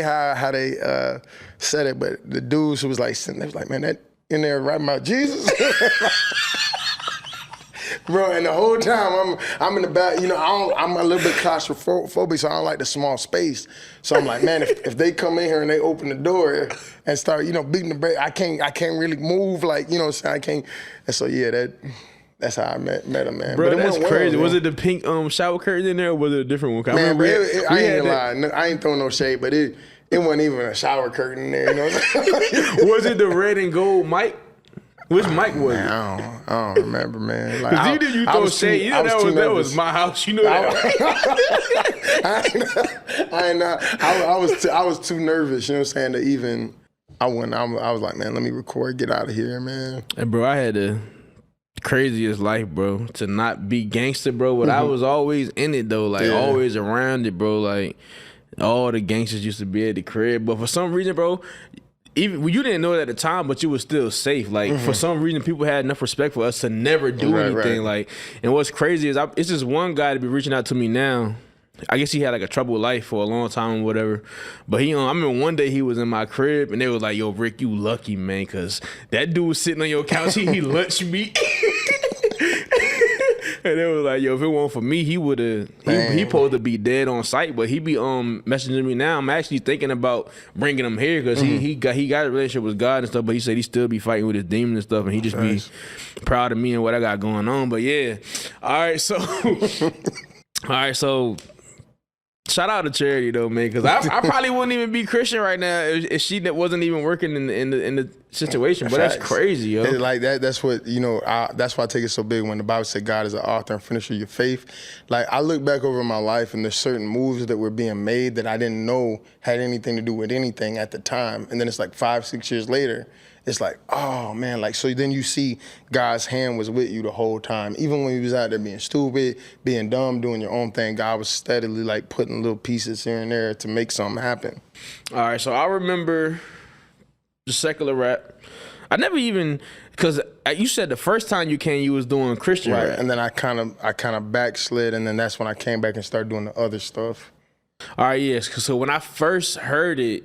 how they said it, but the dudes who was like sitting there was like, man, that in there rapping about Jesus. Bro, and the whole time I'm in the back, I'm a little bit claustrophobic, so I don't like the small space. So I'm like, man, if they come in here and they open the door and start, beating the brake, I can't really move, like, so I can't. And so yeah, that's how I met him, man. Bro, but that's crazy. Was it the pink shower curtain in there, or was it a different one? Man, I ain't gonna lie. I ain't throwing no shade, but it wasn't even a shower curtain in there. Was it the red and gold mic? Which mic was it? I don't remember, man. Like, Cause either you throw shade, that was my house. You know that. I was too nervous. You know what I'm saying? To even I was like, man, let me record, get out of here, man. And bro, I had the craziest life, bro, to not be gangster, bro, but I was always in it though, like always around it, bro. Like all the gangsters used to be at the crib, but for some reason, bro, even you didn't know it at the time, but you were still safe. Like for some reason, people had enough respect for us to never do anything. Like, and what's crazy is it's just one guy to be reaching out to me now. I guess he had like a troubled life for a long time or whatever. But I remember one day he was in my crib and they was like, yo, Rick, you lucky, man, because that dude was sitting on your couch, he lunched me. And they was like, yo, if it weren't for me, he would have, he supposed to be dead on sight, but he be messaging me now. I'm actually thinking about bringing him here because he got a relationship with God and stuff, but he said he still be fighting with his demon and stuff, and he just be proud of me and what I got going on. But yeah, all right, so shout out to Charity though, man, because I probably wouldn't even be Christian right now if she wasn't even working in the situation. But that's crazy, yo. And like that. That's what that's why I take it so big when the Bible said God is the author and finisher of your faith. Like I look back over my life and there's certain moves that were being made that I didn't know had anything to do with anything at the time, and then it's like 5-6 years later. It's like, oh man, like, so then you see God's hand was with you the whole time. Even when you was out there being stupid, being dumb, doing your own thing, God was steadily like putting little pieces here and there to make something happen. All right, so I remember the secular rap. I never even, because you said the first time you came, you was doing Christian rap. And then I kind of backslid, and then that's when I came back and started doing the other stuff. All right, yes. So when I first heard it,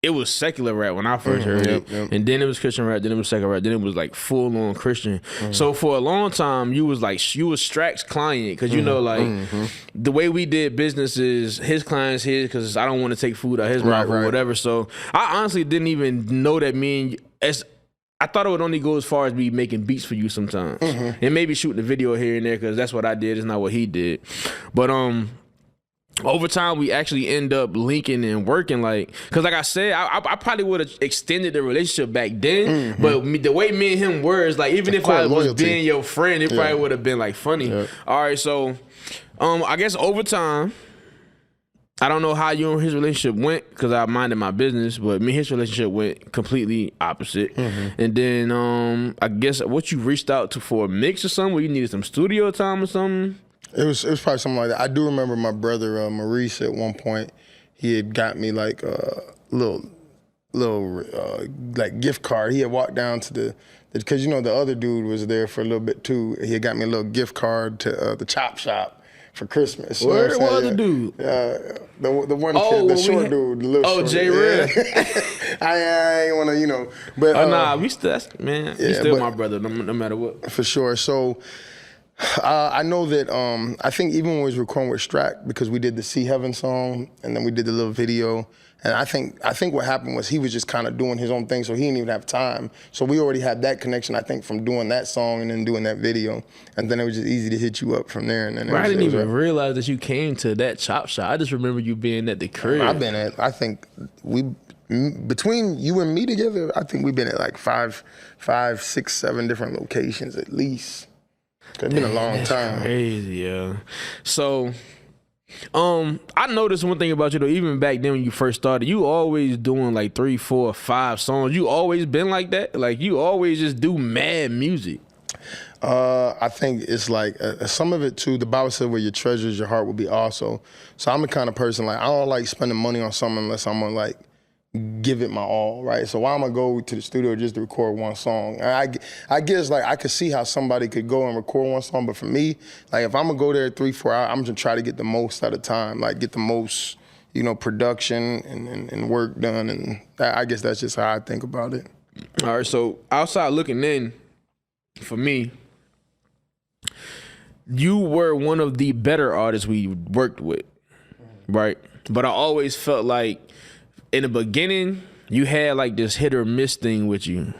it was secular rap when I first heard it. And then it was Christian rap, then it was secular rap, then it was like full on Christian. So for a long time, you was Strack's client, because you know, like the way we did business is his client's his, because I don't want to take food out his mouth or whatever. So I honestly didn't even know that I thought it would only go as far as me making beats for you sometimes, and maybe shooting a video here and there, because that's what I did. It's not what he did. But over time, we actually end up linking and working, like, because like I said, I probably would have extended the relationship back then, but the way me and him were is like, even if I was being your friend, it probably would have been like funny. All right, so I guess over time, I don't know how you and his relationship went, because I minded my business, but me and his relationship went completely opposite. And then I guess what you reached out to for a mix or something, where you needed some studio time or something. It was probably something like that. I do remember my brother Maurice at one point. He had got me like a little like gift card. He had walked down to because you know the other dude was there for a little bit too. He had got me a little gift card to the Chop Shop for Christmas. Where was the dude? The one kid, the short dude, the little short. Jay Red. I ain't want to, you know, but nah, we still, man, he's still my brother, no matter what. For sure. So. I know that I think even when we was recording with Strack, because we did the See Heaven song and then we did the little video, and I think what happened was he was just kind of doing his own thing, so he didn't even have time. So we already had that connection, I think, from doing that song and then doing that video, and then it was just easy to hit you up from there. And then I didn't even realize that you came to that Chop Shop. I just remember you being at the crib. I think between you and me together, I think we've been at like five, 6, 7 different locations at least. It's been a long time. Crazy, yeah. So, I noticed one thing about you though. Even back then when you first started, you always doing like 3, 4, 5 songs. You always been like that. Like you always just do mad music. I think it's like some of it too. The Bible said, "Where your treasure is, your heart will be also." So I'm the kind of person like I don't like spending money on something unless I'm gonna like give it my all, right? So why am I go to the studio just to record one song? I guess like I could see how somebody could go and record one song, but for me, like if I'm gonna go there 3, 4 hours, I'm just try to get the most out of time, like get the most, you know, production and work done, and I guess that's just how I think about it. All right, so outside looking in, for me, you were one of the better artists we worked with, right? But I always felt like in the beginning, you had like this hit or miss thing with you.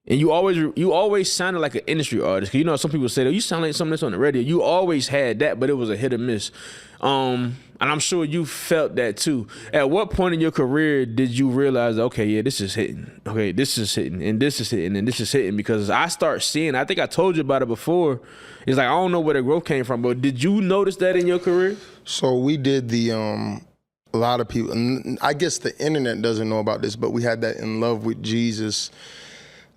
And you always sounded like an industry artist. Cause you know, some people say, oh, you sound like something that's on the radio. You always had that, but it was a hit or miss. And I'm sure you felt that too. At what point in your career did you realize, okay, yeah, this is hitting. Okay, this is hitting, and this is hitting, and this is hitting? Because I start seeing, I think I told you about it before. It's like, I don't know where the growth came from, but did you notice that in your career? So we did a lot of people, I guess the internet doesn't know about this, but we had that In Love with Jesus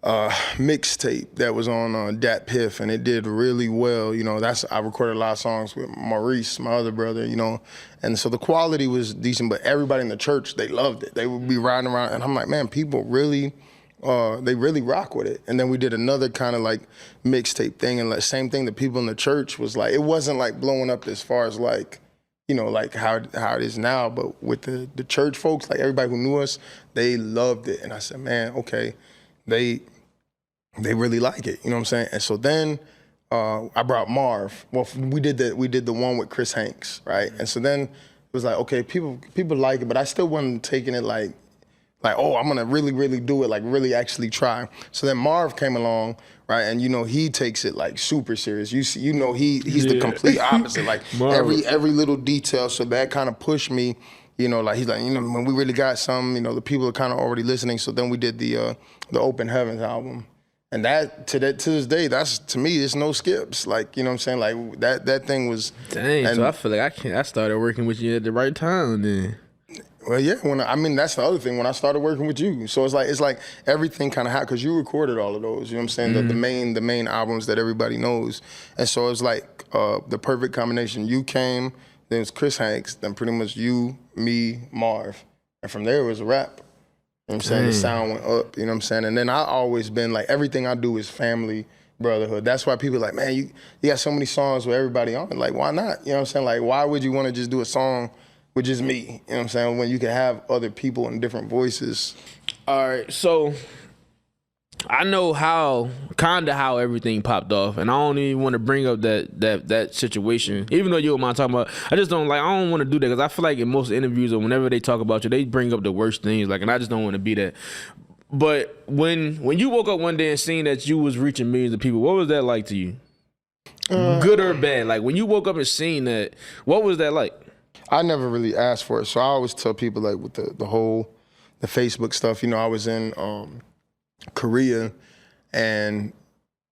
mixtape that was on Dat Piff, and it did really well. You know, I recorded a lot of songs with Maurice, my other brother, you know, and so the quality was decent, but everybody in the church, they loved it. They would be riding around, and I'm like, man, people really, they really rock with it. And then we did another kind of like mixtape thing, and like same thing, the people in the church was like, it wasn't like blowing up as far as like, you know, like how it is now, but with the church folks, like everybody who knew us, they loved it. And I said, man, okay, they really like it, you know what I'm saying? And so then I brought Marv. Well, we did the one with Chris Hanks, right? And so then it was like, okay, people like it, but I still wasn't taking it like, oh, I'm gonna really, really do it, like really actually try. So then Marv came along, right? And you know, he takes it like super serious. You know, he's the complete opposite, like every little detail. So that kind of pushed me, you know, like he's like, you know, when we really got some, you know, the people are kind of already listening. So then we did the Open Heavens album. And that to this day, that's, to me, there's no skips. Like, you know what I'm saying? Like that thing was. Dang, so I feel like I started working with you at the right time then. Well, yeah. That's the other thing. When I started working with you, so it's like everything kind of happened because you recorded all of those. You know what I'm saying? Mm-hmm. The main albums that everybody knows, and so it's like the perfect combination. You came, then it was Chris Hanks, then pretty much you, me, Marv, and from there it was a rap. You know what I'm saying? The sound went up. You know what I'm saying? And then I always been like, everything I do is family, brotherhood. That's why people are like, man, you got so many songs with everybody on it. Like, why not? You know what I'm saying? Like, why would you want to just do a song with just me. You know what I'm saying? When you can have other people and different voices. All right, so I know how everything popped off, and I don't even want to bring up that situation, even though you don't mind talking about. I don't want to do that because I feel like in most interviews or whenever they talk about you, they bring up the worst things, like, and I just don't want to be that. But when you woke up one day and seen that you was reaching millions of people, what was that like to you? Good or bad? Like when you woke up and seen that, what was that like? I never really asked for it, so I always tell people, like, with the whole Facebook stuff. You know, I was in Korea, and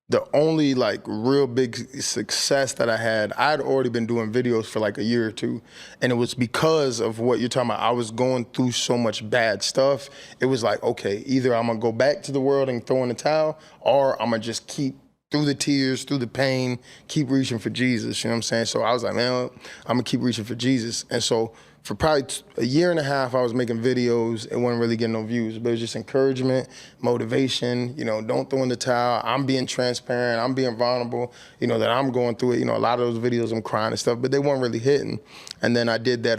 the only like real big success that I had already been doing videos for like a year or two, and it was because of what you're talking about. I was going through so much bad stuff. It was like, okay, either I'm gonna go back to the world and throw in the towel, or I'm gonna just keep through the tears, through the pain, keep reaching for Jesus. You know what I'm saying? So I was like, man, I'm gonna keep reaching for Jesus. And so for probably a year and a half, I was making videos. It wasn't really getting no views, but it was just encouragement, motivation. You know, don't throw in the towel. I'm being transparent. I'm being vulnerable. You know, that I'm going through it. You know, a lot of those videos I'm crying and stuff, but they weren't really hitting. And then I did that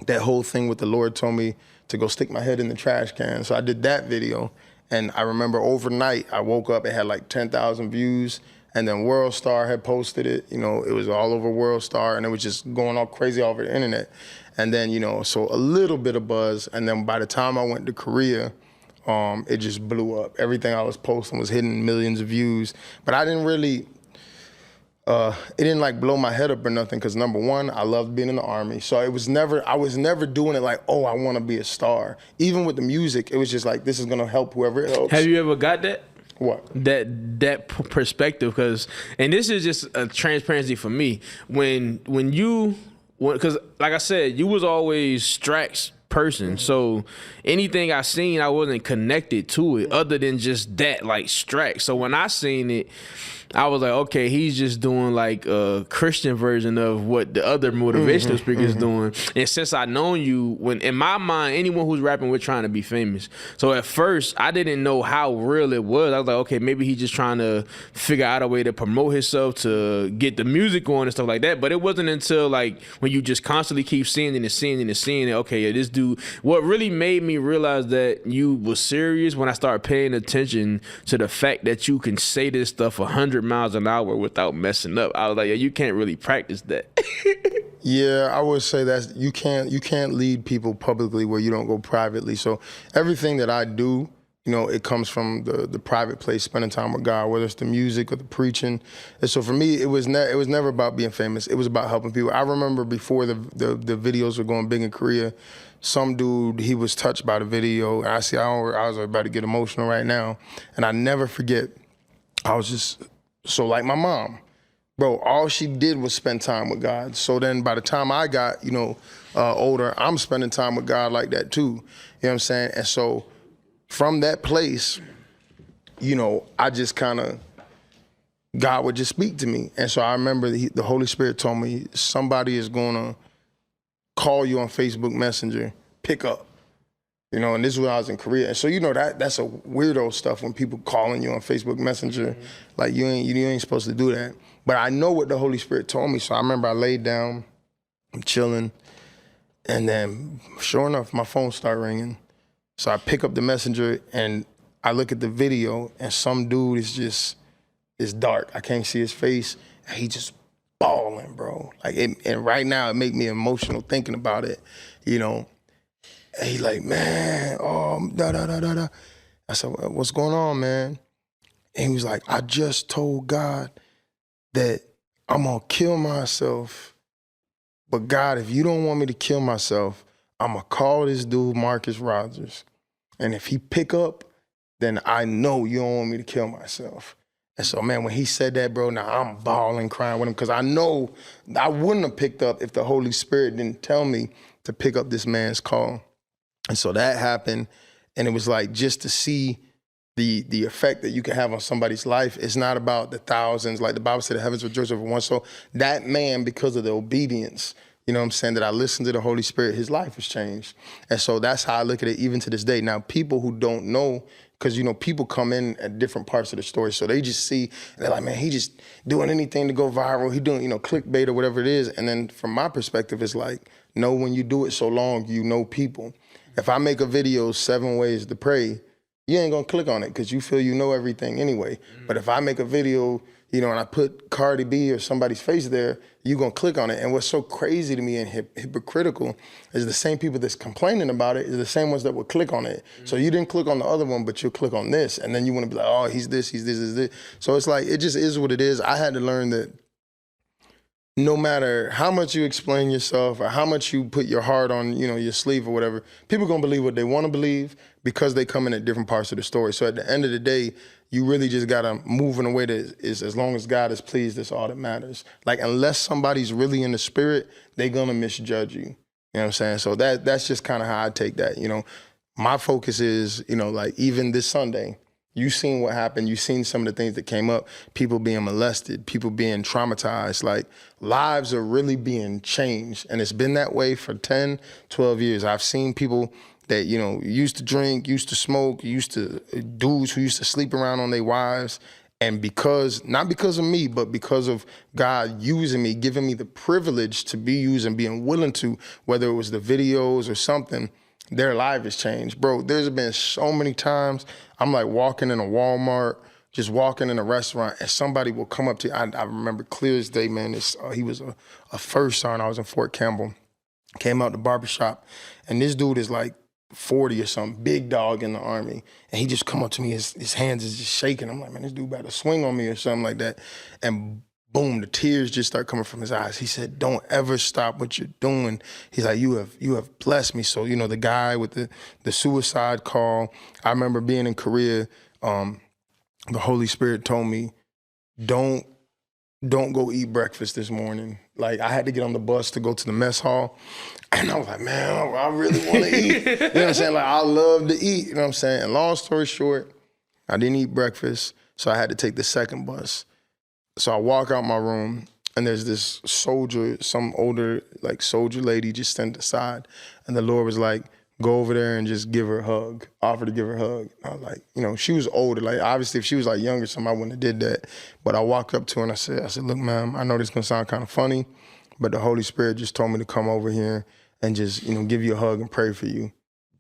that whole thing with the Lord told me to go stick my head in the trash can. So I did that video. And I remember overnight, I woke up, it had like 10,000 views. And then World Star had posted it. You know, it was all over World Star, and it was just going all crazy all over the internet. And then, you know, so a little bit of buzz. And then by the time I went to Korea, it just blew up. Everything I was posting was hitting millions of views. But I didn't really, it didn't like blow my head up or nothing, because number one, I loved being in the Army. So I was never doing it like, oh, I want to be a star. Even with the music, it was just like, this is going to help whoever it helps. Have you ever got that? What? That perspective, because, and this is just a transparency for me. Because like I said, you was always Strax person, so anything I seen, I wasn't connected to it other than just that, like Strax. So when I seen it, I was like, okay, he's just doing like a Christian version of what the other motivational speakers doing. And since I known you, when in my mind, anyone who's rapping, we're trying to be famous. So at first, I didn't know how real it was. I was like, okay, maybe he's just trying to figure out a way to promote himself to get the music on and stuff like that. But it wasn't until like when you just constantly keep seeing it and seeing it and seeing it, okay, yeah, this dude. What really made me realize that you was serious when I started paying attention to the fact that you can say this stuff 100 miles an hour without messing up. I was like, yeah, you can't really practice that. Yeah, I would say that you can't lead people publicly where you don't go privately. So everything that I do, you know, it comes from the private place, spending time with God, whether it's the music or the preaching. And so for me, it was never about being famous. It was about helping people. I remember before the videos were going big in Korea, some dude, he was touched by the video. And I was about to get emotional right now. And I never forget, I was just, so like my mom, bro, all she did was spend time with God. So then by the time I got, you know, older, I'm spending time with God like that too. You know what I'm saying? And so from that place, you know, I just kind of, God would just speak to me. And so I remember the Holy Spirit told me, somebody is going to call you on Facebook Messenger, pick up. You know, and this is when I was in Korea. And so, you know, that's a weirdo stuff when people calling you on Facebook Messenger. Like, you ain't supposed to do that. But I know what the Holy Spirit told me. So I remember I laid down, I'm chilling, and then sure enough, my phone started ringing. So I pick up the messenger and I look at the video, and some dude is dark. I can't see his face. And he just bawling, bro. Like, and right now it make me emotional thinking about it, you know. And he like, man, da. I said, what's going on, man? And he was like, I just told God that I'm gonna kill myself. But God, if you don't want me to kill myself, I'm gonna call this dude Marcus Rogers. And if he pick up, then I know you don't want me to kill myself. And so, man, when he said that, bro, now I'm bawling, crying with him, because I know I wouldn't have picked up if the Holy Spirit didn't tell me to pick up this man's call. And so that happened, and it was like just to see the effect that you can have on somebody's life. It's not about the thousands, like the Bible said, the heavens rejoice over one. So that man, because of the obedience, you know what I'm saying, that I listened to the Holy Spirit, his life has changed. And so that's how I look at it even to this day. Now, people who don't know because, you know, people come in at different parts of the story. So they just see, and they're like, man, he just doing anything to go viral. He doing, you know, clickbait or whatever it is. And then from my perspective, it's like, no, when you do it so long, you know people. If I make a video, 7 ways to pray, you ain't gonna click on it because you feel you know everything anyway. But if I make a video, you know, and I put Cardi B or somebody's face there, you gonna click on it. And what's so crazy to me and hypocritical is the same people that's complaining about it is the same ones that would click on it. So you didn't click on the other one, but you'll click on this. And then you wanna be like, oh, he's this, he's this. So it's like, it just is what it is. I had to learn that no matter how much you explain yourself or how much you put your heart on, you know, your sleeve or whatever, people gonna believe what they wanna believe because they come in at different parts of the story. So at the end of the day, you really just gotta move in a way that is, as long as God is pleased, that's all that matters. Like, unless somebody's really in the spirit, they gonna misjudge you. You know what I'm saying? So that's just kind of how I take that, you know. My focus is, you know, like even this Sunday, you seen what happened. You seen some of the things that came up, people being molested, people being traumatized, like lives are really being changed. And it's been that way for 10, 12 years. I've seen people that, you know, used to drink, used to smoke, dudes who used to sleep around on their wives. And not because of me, but because of God using me, giving me the privilege to be used and being willing to, whether it was the videos or something, their life has changed. Bro, there's been so many times I'm like walking in a Walmart, just walking in a restaurant, and somebody will come up to you. I remember clear as day, man. He was a first sergeant. I was in Fort Campbell. Came out the barbershop, and this dude is like 40 or something, big dog in the Army. And he just come up to me, his hands is just shaking. I'm like, man, this dude about to swing on me or something like that. And boom, the tears just start coming from his eyes. He said, don't ever stop what you're doing. He's like, you have blessed me. So, you know, the guy with the suicide call, I remember being in Korea, the Holy Spirit told me, don't go eat breakfast this morning. Like, I had to get on the bus to go to the mess hall. And I was like, man, I really want to eat. You know what I'm saying? Like, I love to eat. You know what I'm saying? And long story short, I didn't eat breakfast, so I had to take the second bus. So I walk out my room, and there's this soldier, some older, like, soldier lady just standing aside. And the Lord was like, go over there and just give her a hug, offer to give her a hug. I was like, you know, she was older. Like, obviously, if she was, like, younger, something, I wouldn't have did that. But I walked up to her, and I said, look, ma'am, I know this is going to sound kind of funny, but the Holy Spirit just told me to come over here and just, you know, give you a hug and pray for you.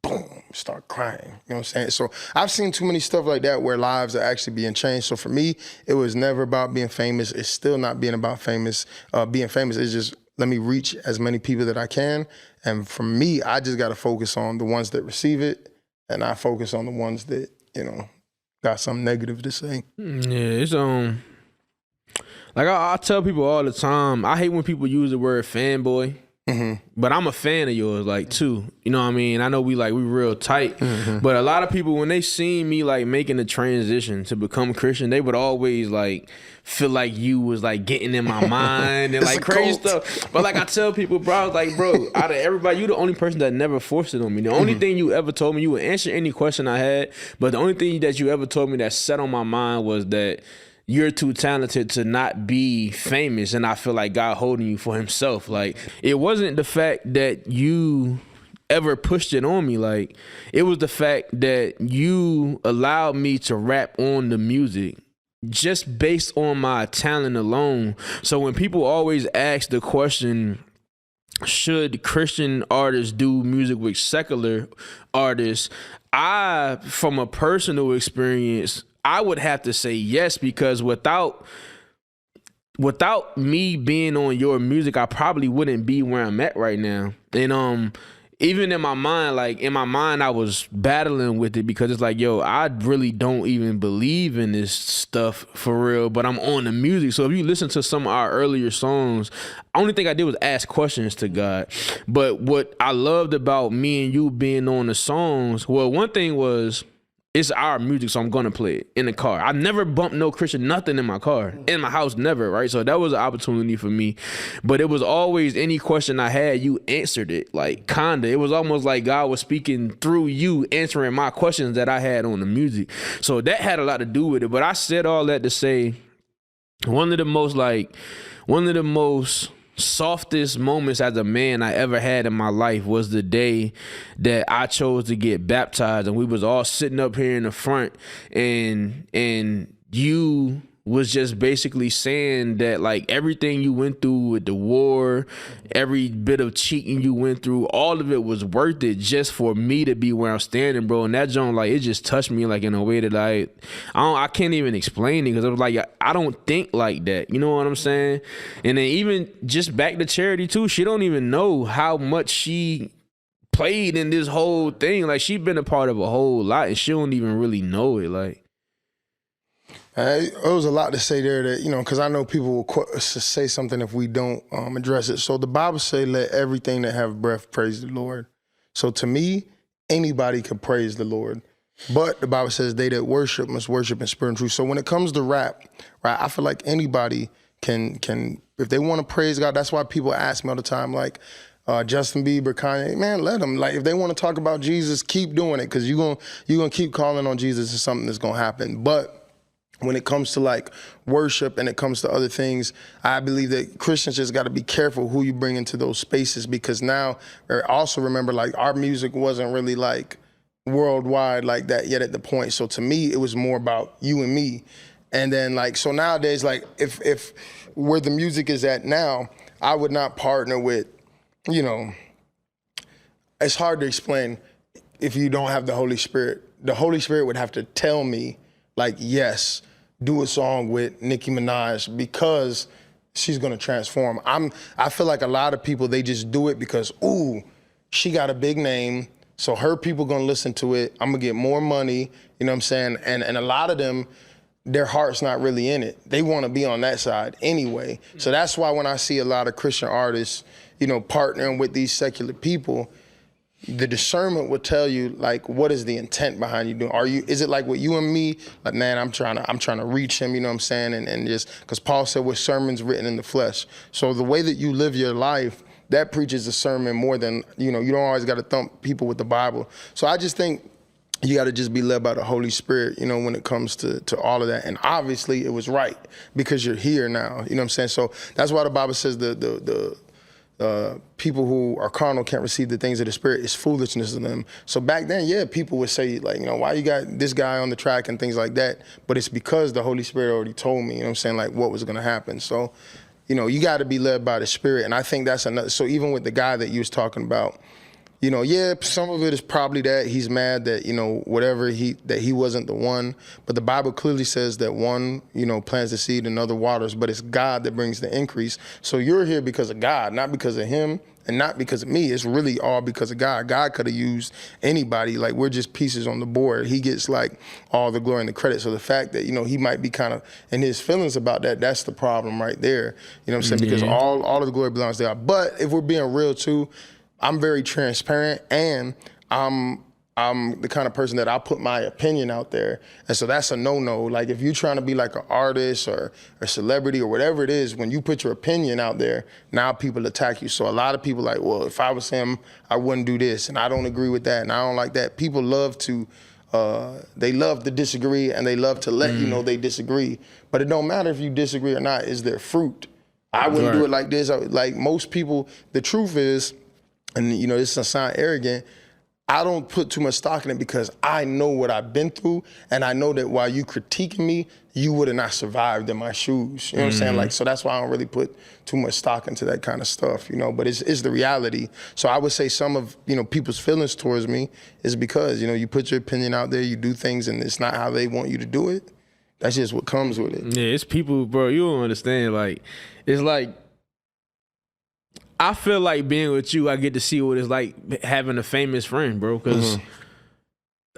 Boom, start crying. You know what I'm saying? So I've seen too many stuff like that where lives are actually being changed. So for me, it was never about being famous. It's still not being about being famous. It's just, let me reach as many people that I can. And for me, I just got to focus on the ones that receive it, and I focus on the ones that, you know, got something negative to say. Yeah, it's like I tell people all the time, I hate when people use the word fanboy. Mm-hmm. But I'm a fan of yours, like, too. You know what I mean? I know we real tight. Mm-hmm. But a lot of people, when they seen me, like, making the transition to become Christian, they would always, like, feel like you was, like, getting in my mind and, like, crazy stuff. But, like, I tell people, bro, I was like, bro, out of everybody, you the only person that never forced it on me. The only thing you ever told me, you would answer any question I had, but the only thing that you ever told me that set on my mind was that you're too talented to not be famous, and I feel like God holding you for himself. Like, it wasn't the fact that you ever pushed it on me. Like, it was the fact that you allowed me to rap on the music just based on my talent alone. So when people always ask the question, should Christian artists do music with secular artists, from a personal experience, I would have to say yes, because without me being on your music, I probably wouldn't be where I'm at right now. And even in my mind, I was battling with it, because it's like, yo, I really don't even believe in this stuff for real, but I'm on the music. So if you listen to some of our earlier songs, the only thing I did was ask questions to God. But what I loved about me and you being on the songs, well, one thing was, it's our music, so I'm gonna play it in the car. I never bumped no Christian nothing in my car, in my house, never, right? So that was an opportunity for me. But it was always, any question I had, you answered it, like, kinda. It was almost like God was speaking through you, answering my questions that I had on the music. So that had a lot to do with it. But I said all that to say, one of the most softest moments as a man I ever had in my life was the day that I chose to get baptized, and we was all sitting up here in the front, and you was just basically saying that, like, everything you went through with the war, every bit of cheating you went through, all of it was worth it just for me to be where I'm standing, bro. And that joint, like, it just touched me, like, in a way that I can't even explain it, because I was like, I don't think like that, you know what I'm saying? And then even just back to Charity too, she don't even know how much she played in this whole thing. Like, she been a part of a whole lot, and she don't even really know it, like. There was a lot to say there that, because I know people will say something if we don't address it. So the Bible say, let everything that have breath praise the Lord. So to me, anybody can praise the Lord. But the Bible says they that worship must worship in spirit and truth. So when it comes to rap, right, I feel like anybody can if they want to praise God, that's why people ask me all the time, like, Justin Bieber, Kanye, man, let them. Like, if they want to talk about Jesus, keep doing it, because you're gonna keep calling on Jesus and something that's gonna happen. But when it comes to like worship and it comes to other things, I believe that Christians just got to be careful who you bring into those spaces, because now, also remember, like, our music wasn't really like worldwide like that yet at the point. So to me, it was more about you and me. And then, like, so nowadays, like, if where the music is at now, I would not partner with, it's hard to explain if you don't have the Holy Spirit. The Holy Spirit would have to tell me, like, yes, do a song with Nicki Minaj, because she's gonna transform. I feel like a lot of people, they just do it because, ooh, she got a big name, so her people gonna listen to it. I'm gonna get more money, you know what I'm saying? And a lot of them, their heart's not really in it. They wanna be on that side anyway. So that's why when I see a lot of Christian artists, partnering with these secular people, the discernment will tell you, like, what is the intent behind you doing? Is it like with you and me? Like, man, I'm trying to reach him, you know what I'm saying? And just, because Paul said, with sermons written in the flesh. So the way that you live your life, that preaches a sermon more than, you don't always got to thump people with the Bible. So I just think you got to just be led by the Holy Spirit, when it comes to all of that. And obviously it was right, because you're here now, you know what I'm saying? So that's why the Bible says the people who are carnal can't receive the things of the Spirit. It's foolishness to them. So back then, yeah, people would say, like, why you got this guy on the track and things like that. But it's because the Holy Spirit already told me, you know what I'm saying, like, what was going to happen. So, you got to be led by the Spirit. And I think that's another. So even with the guy that you was talking about, yeah, some of it is probably that he's mad that, whatever that he wasn't the one. But the Bible clearly says that one, plants the seed and other waters, but it's God that brings the increase. So you're here because of God, not because of him and not because of me. It's really all because of God. God could have used anybody. Like, we're just pieces on the board. He gets, like, all the glory and the credit. So the fact that, he might be kind of in his feelings about that, that's the problem right there. You know what I'm saying? Because all of the glory belongs to God. But if we're being real too, I'm very transparent, and I'm the kind of person that I'll put my opinion out there. And so that's a no-no. Like, if you're trying to be like an artist or a celebrity or whatever it is, when you put your opinion out there, now people attack you. So a lot of people like, well, if I was him, I wouldn't do this, and I don't agree with that, and I don't like that. People love to, they love to disagree, and they love to let you know they disagree. But it don't matter if you disagree or not, it's their fruit. I wouldn't do it like this. Like most people, the truth is, and this doesn't sound arrogant, I don't put too much stock in it, because I know what I've been through, and I know that while you critiquing me, you would have not survived in my shoes. You know what I'm saying? Like, so that's why I don't really put too much stock into that kind of stuff, but it's the reality. So I would say some of, people's feelings towards me is because, you put your opinion out there, you do things, and it's not how they want you to do it. That's just what comes with it. Yeah, it's people, bro, you don't understand. Like, it's like, I feel like being with you, I get to see what it's like having a famous friend, bro. Because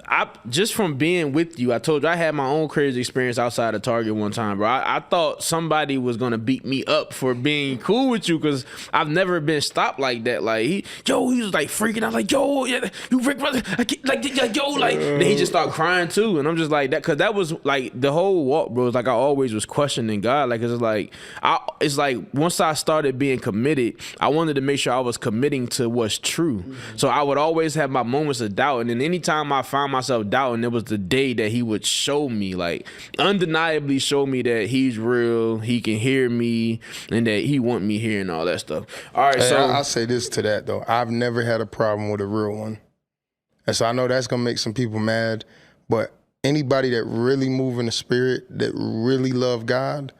I just from being with you, I told you I had my own crazy experience outside of Target one time, bro. I thought somebody was gonna beat me up for being cool with you, because I've never been stopped like that. Like he was like freaking out, like, yo, yeah, you Rick brother, then he just started crying too, and I'm just like that, because that was like the whole walk, bro. It's like I always was questioning God, like it's like once I started being committed, I wanted to make sure I was committing to what's true. So I would always have my moments of doubt, and then anytime I found myself doubting, it was the day that he would show me, like undeniably show me that he's real, he can hear me, and that he want me here and all that stuff. All right, Hey, so I'll say this to that though. I've never had a problem with a real one. And so I know that's gonna make some people mad, but anybody that really move in the spirit, that really love God,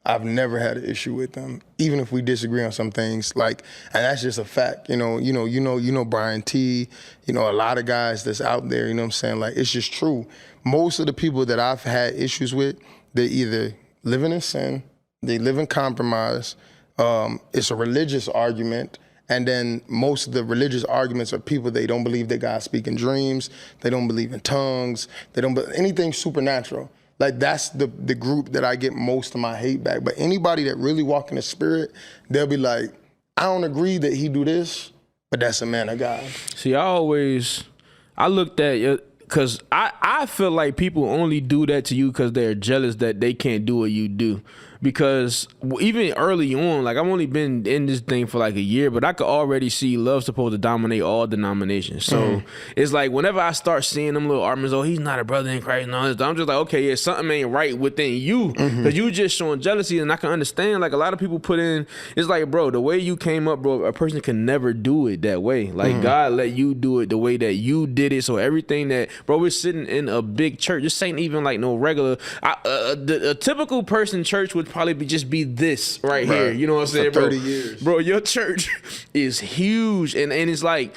I've never had an issue with them, even if we disagree on some things. Like, and that's just a fact. You know, Brian T. You know, a lot of guys that's out there. You know what I'm saying? Like, it's just true. Most of the people that I've had issues with, they either living in sin, they live in compromise. It's a religious argument. And then most of the religious arguments are people, they don't believe that God speaks in dreams. They don't believe in tongues. They don't believe anything supernatural. Like, that's the group that I get most of my hate back. But anybody that really walk in the spirit, they'll be like, I don't agree that he do this, but that's a man of God. see, I looked at it because I feel like people only do that to you because they're jealous that they can't do what you do. Because even early on, like I've only been in this thing for like a year, but I could already see love supposed to dominate all denominations. So it's like whenever I start seeing them little arguments, oh, he's not a brother in Christ and all this, I'm just like, okay, yeah, something ain't right within you because you just showing jealousy. And I can understand, like a lot of people put in, it's like, bro, the way you came up, bro, a person can never do it that way. Like God let you do it the way that you did it. So everything that, bro, we're sitting in a big church. This ain't even like no regular, a typical person church would probably just be this right here. You know what I'm saying, for bro? 30 years. Bro, your church is huge. And it's like,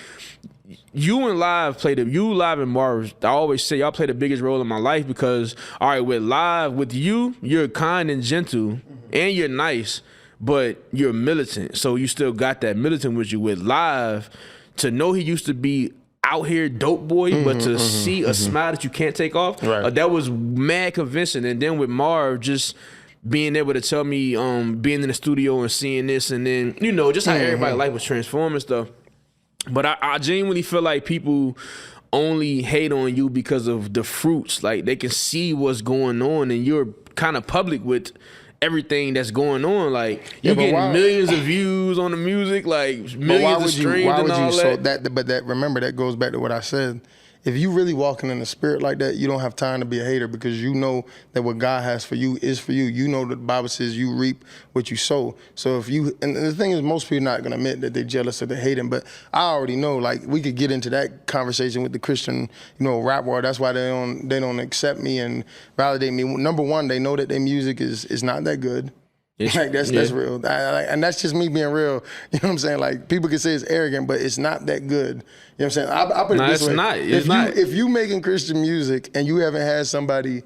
you and Live and Marv, I always say y'all play the biggest role in my life because, all right, with Live, with you, you're kind and gentle and you're nice, but you're militant. So you still got that militant with you. With Live, to know he used to be out here dope boy, but to see a smile that you can't take off, that was mad convincing. And then with Marv, just being able to tell me, being in the studio and seeing this, and then, you know, just how everybody's life was transforming and stuff. But I genuinely feel like people only hate on you because of the fruits. Like, they can see what's going on, and you're kind of public with everything that's going on. Like, you're getting millions of views on the music, like millions of streams and all that. But remember, that goes back to what I said. If you really walking in the spirit like that, you don't have time to be a hater because you know that what God has for you is for you. You know that the Bible says you reap what you sow. So if you, and the thing is, most people are not going to admit that they're jealous or they're hating, but I already know, like, we could get into that conversation with the Christian, you know, rap world. That's why they don't accept me and validate me. Number one, they know that their music is not that good. Like, that's real. And that's just me being real. You know what I'm saying? Like, people can say it's arrogant, but it's not that good. You know what I'm saying? I put it this way. It's not. If you making Christian music and you haven't had somebody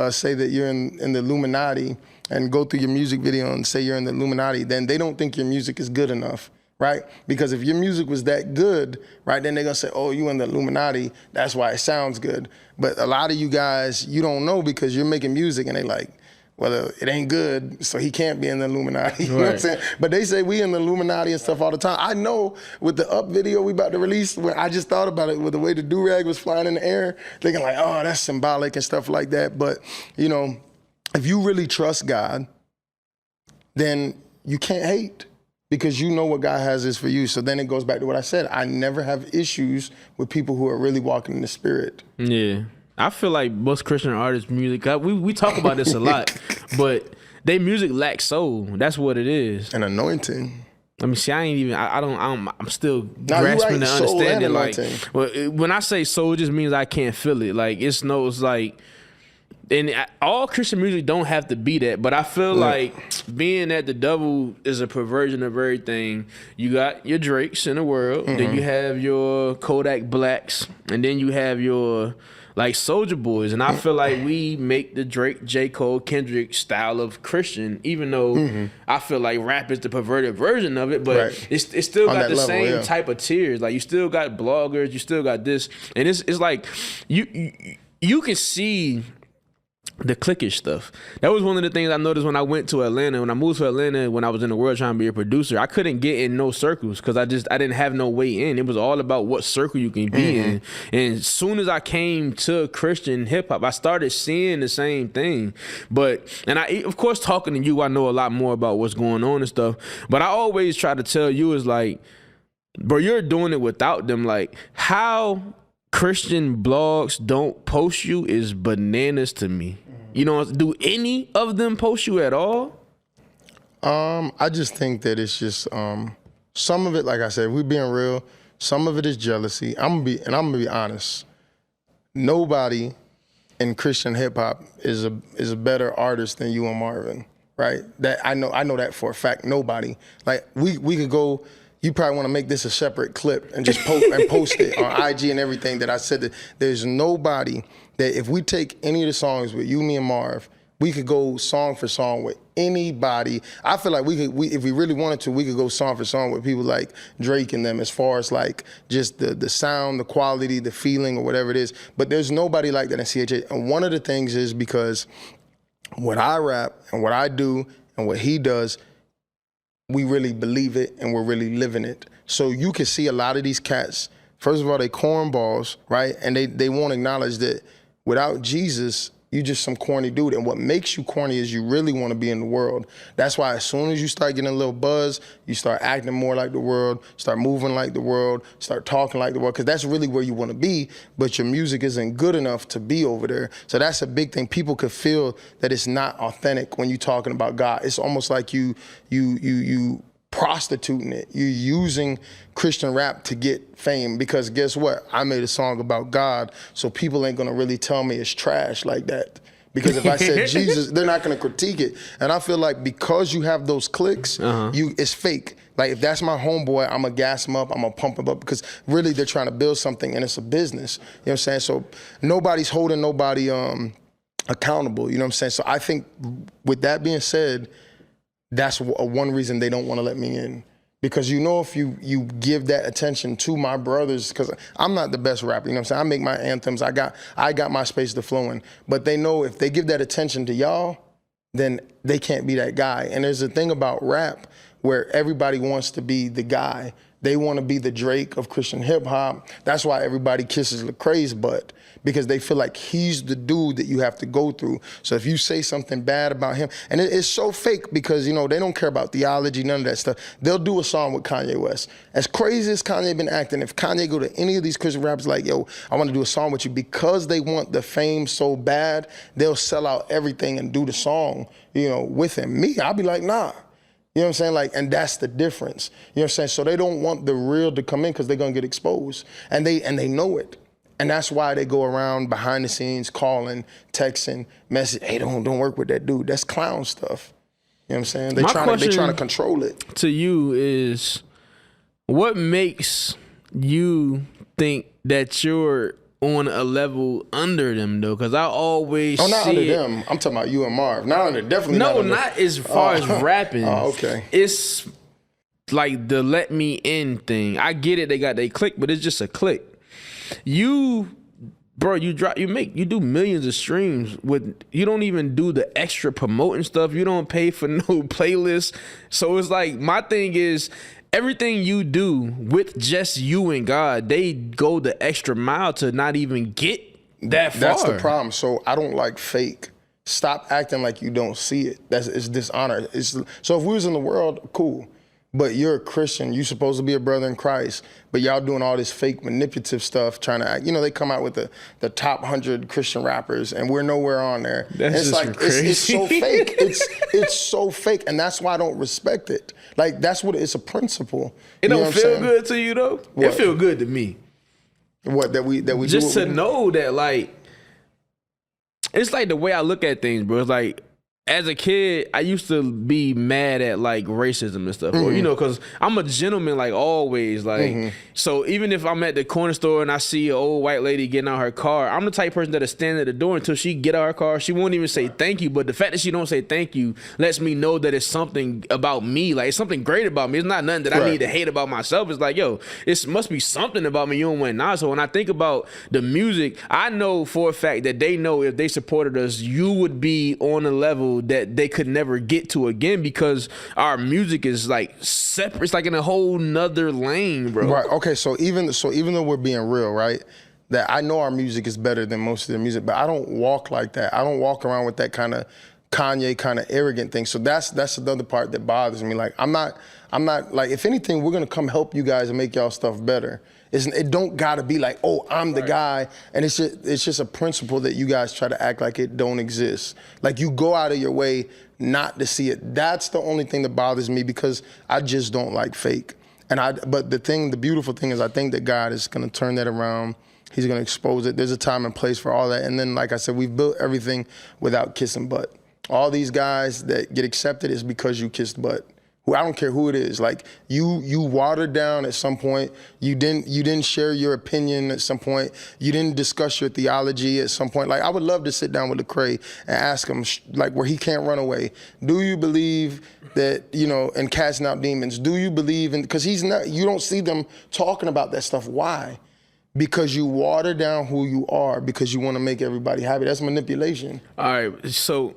say that you're in the Illuminati and go through your music video and say you're in the Illuminati, then they don't think your music is good enough, right? Because if your music was that good, right, then they're going to say, oh, you in the Illuminati, that's why it sounds good. But a lot of you guys, you don't know because you're making music and they like, well, it ain't good, so he can't be in the Illuminati. You know what I'm saying? But they say we in the Illuminati and stuff all the time. I know with the Up video we about to release, when I just thought about it with the way the do-rag was flying in the air, thinking like, oh, that's symbolic and stuff like that. But, you know, if you really trust God, then you can't hate because you know what God has is for you. So then it goes back to what I said. I never have issues with people who are really walking in the spirit. Yeah. I feel like most Christian artists' music, we talk about this a lot, but they music lacks soul. That's what it is. An anointing. Let me see. I'm still grasping the understanding. Like, when I say soul, it just means I can't feel it. Like, it's like, and all Christian music don't have to be that, but I feel like being that the devil is a perversion of everything. You got your Drakes in the world, then you have your Kodak Blacks, and then you have your like Soulja Boys, and I feel like we make the Drake, J. Cole, Kendrick style of Christian, even though I feel like rap is the perverted version of it, but it's still got the same type of tears. Like, you still got bloggers, you still got this, and it's like you can see the cliquish stuff. That was one of the things I noticed when I went to Atlanta. When I moved to Atlanta, when I was in the world trying to be a producer, I couldn't get in no circles because I didn't have no way in. It was all about what circle you can be in. And as soon as I came to Christian hip hop, I started seeing the same thing. And of course, talking to you, I know a lot more about what's going on and stuff. But I always try to tell you is like, bro, you're doing it without them. Like, how Christian blogs don't post you is bananas to me. You know, do any of them post you at all? I just think that it's just some of it, like I said, if we're being real, some of it is jealousy. I'm gonna be honest. Nobody in Christian hip hop is a better artist than you and Marvin, right? That I know that for a fact. Nobody. Like we could go. You probably want to make this a separate clip and just post it on IG and everything. That I said that there's nobody that if we take any of the songs with you, me, and Marv, we could go song for song with anybody. I feel like we if we really wanted to, we could go song for song with people like Drake and them as far as like just the sound, the quality, the feeling, or whatever it is. But there's nobody like that in CHH. And one of the things is because what I rap and what I do and what he does, we really believe it and we're really living it. So you can see a lot of these cats, first of all, they cornballs, right? And they won't acknowledge that without Jesus, you just some corny dude. And what makes you corny is you really want to be in the world. That's why as soon as you start getting a little buzz, you start acting more like the world, start moving like the world, start talking like the world, because that's really where you want to be, but your music isn't good enough to be over there. So that's a big thing. People could feel that it's not authentic when you're talking about God. It's almost like you prostituting it. You're using Christian rap to get fame because guess what? I made a song about God, so people ain't gonna really tell me it's trash like that. Because if I said Jesus, they're not gonna critique it. And I feel like because you have those clicks, it's fake. Like if that's my homeboy, I'm gonna gas him up, I'm gonna pump him up because really they're trying to build something and it's a business. You know what I'm saying? So nobody's holding nobody accountable. You know what I'm saying? So I think with that being said, that's one reason they don't want to let me in. Because you know if you give that attention to my brothers, because I'm not the best rapper, you know what I'm saying? I make my anthems, I got my space to flow in. But they know if they give that attention to y'all, then they can't be that guy. And there's a thing about rap where everybody wants to be the guy. They want to be the Drake of Christian hip hop. That's why everybody kisses Lecrae's butt, because they feel like he's the dude that you have to go through. So if you say something bad about him, and it's so fake because, you know, they don't care about theology, none of that stuff. They'll do a song with Kanye West. As crazy as Kanye been acting, if Kanye go to any of these Christian rappers like, yo, I want to do a song with you, because they want the fame so bad, they'll sell out everything and do the song, you know, with him. Me, I'll be like, nah. You know what I'm saying? Like, and that's the difference. You know what I'm saying? So they don't want the real to come in because they're gonna get exposed. And they know it. And that's why they go around behind the scenes calling, texting, message, hey, don't work with that dude. That's clown stuff. You know what I'm saying? They're trying to control it. To you is, what makes you think that you're on a level under them though? Because I always not see under it. them. I'm talking about you and Marv. Not under, definitely not under. Not as far as rapping. Oh, okay. It's like the let me in thing. I get it, they got they click, but it's just a click. You do millions of streams with, you don't even do the extra promoting stuff. You don't pay for no playlists. So it's like, my thing is, everything you do with just you and God, they go the extra mile to not even get that far. That's the problem. So I don't like fake. Stop acting like you don't see it. It's dishonor. So if we was in the world, cool. But you're a Christian, you're supposed to be a brother in Christ, but y'all doing all this fake manipulative stuff, trying to act, you know, they come out with the top 100 Christian rappers and we're nowhere on there. That's just crazy. It's so fake. It's so fake, and that's why I don't respect it. Like, that's what it's a principle. It don't feel good to you though? What? It feel good to me. What, that we just to know that, like, it's like the way I look at things, bro. It's like, as a kid, I used to be mad at like racism and stuff, or, you know, because I'm a gentleman, like always, like, so even if I'm at the corner store and I see an old white lady getting out her car, I'm the type of person that'll stand at the door until she get out her car. She won't even say thank you, but the fact that she don't say thank you lets me know that it's something about me, like it's something great about me. It's not nothing that I need to hate about myself. It's like, yo, it must be something about me you don't want now. So when I think about the music, I know for a fact that they know if they supported us, you would be on a level that they could never get to again, because our music is like separate. It's like in a whole nother lane, bro. Right. Okay. So even though we're being real, right? That I know our music is better than most of their music, but I don't walk like that. I don't walk around with that kind of Kanye kind of arrogant thing. So that's another part that bothers me. Like I'm not like, if anything, we're gonna come help you guys and make y'all stuff better. It don't gotta be like, oh, I'm the guy. And it's just a principle that you guys try to act like it don't exist. Like you go out of your way not to see it. That's the only thing that bothers me because I just don't like fake. But the beautiful thing is I think that God is gonna turn that around. He's gonna expose it. There's a time and place for all that. And then, like I said, we've built everything without kissing butt. All these guys that get accepted is because you kissed butt. I don't care who it is. Like you watered down at some point. You didn't share your opinion at some point. You didn't discuss your theology at some point. Like I would love to sit down with Lecrae and ask him, like where he can't run away. Do you believe that, in casting out demons? Do you believe in, because you don't see them talking about that stuff. Why? Because you water down who you are because you want to make everybody happy. That's manipulation. All right, so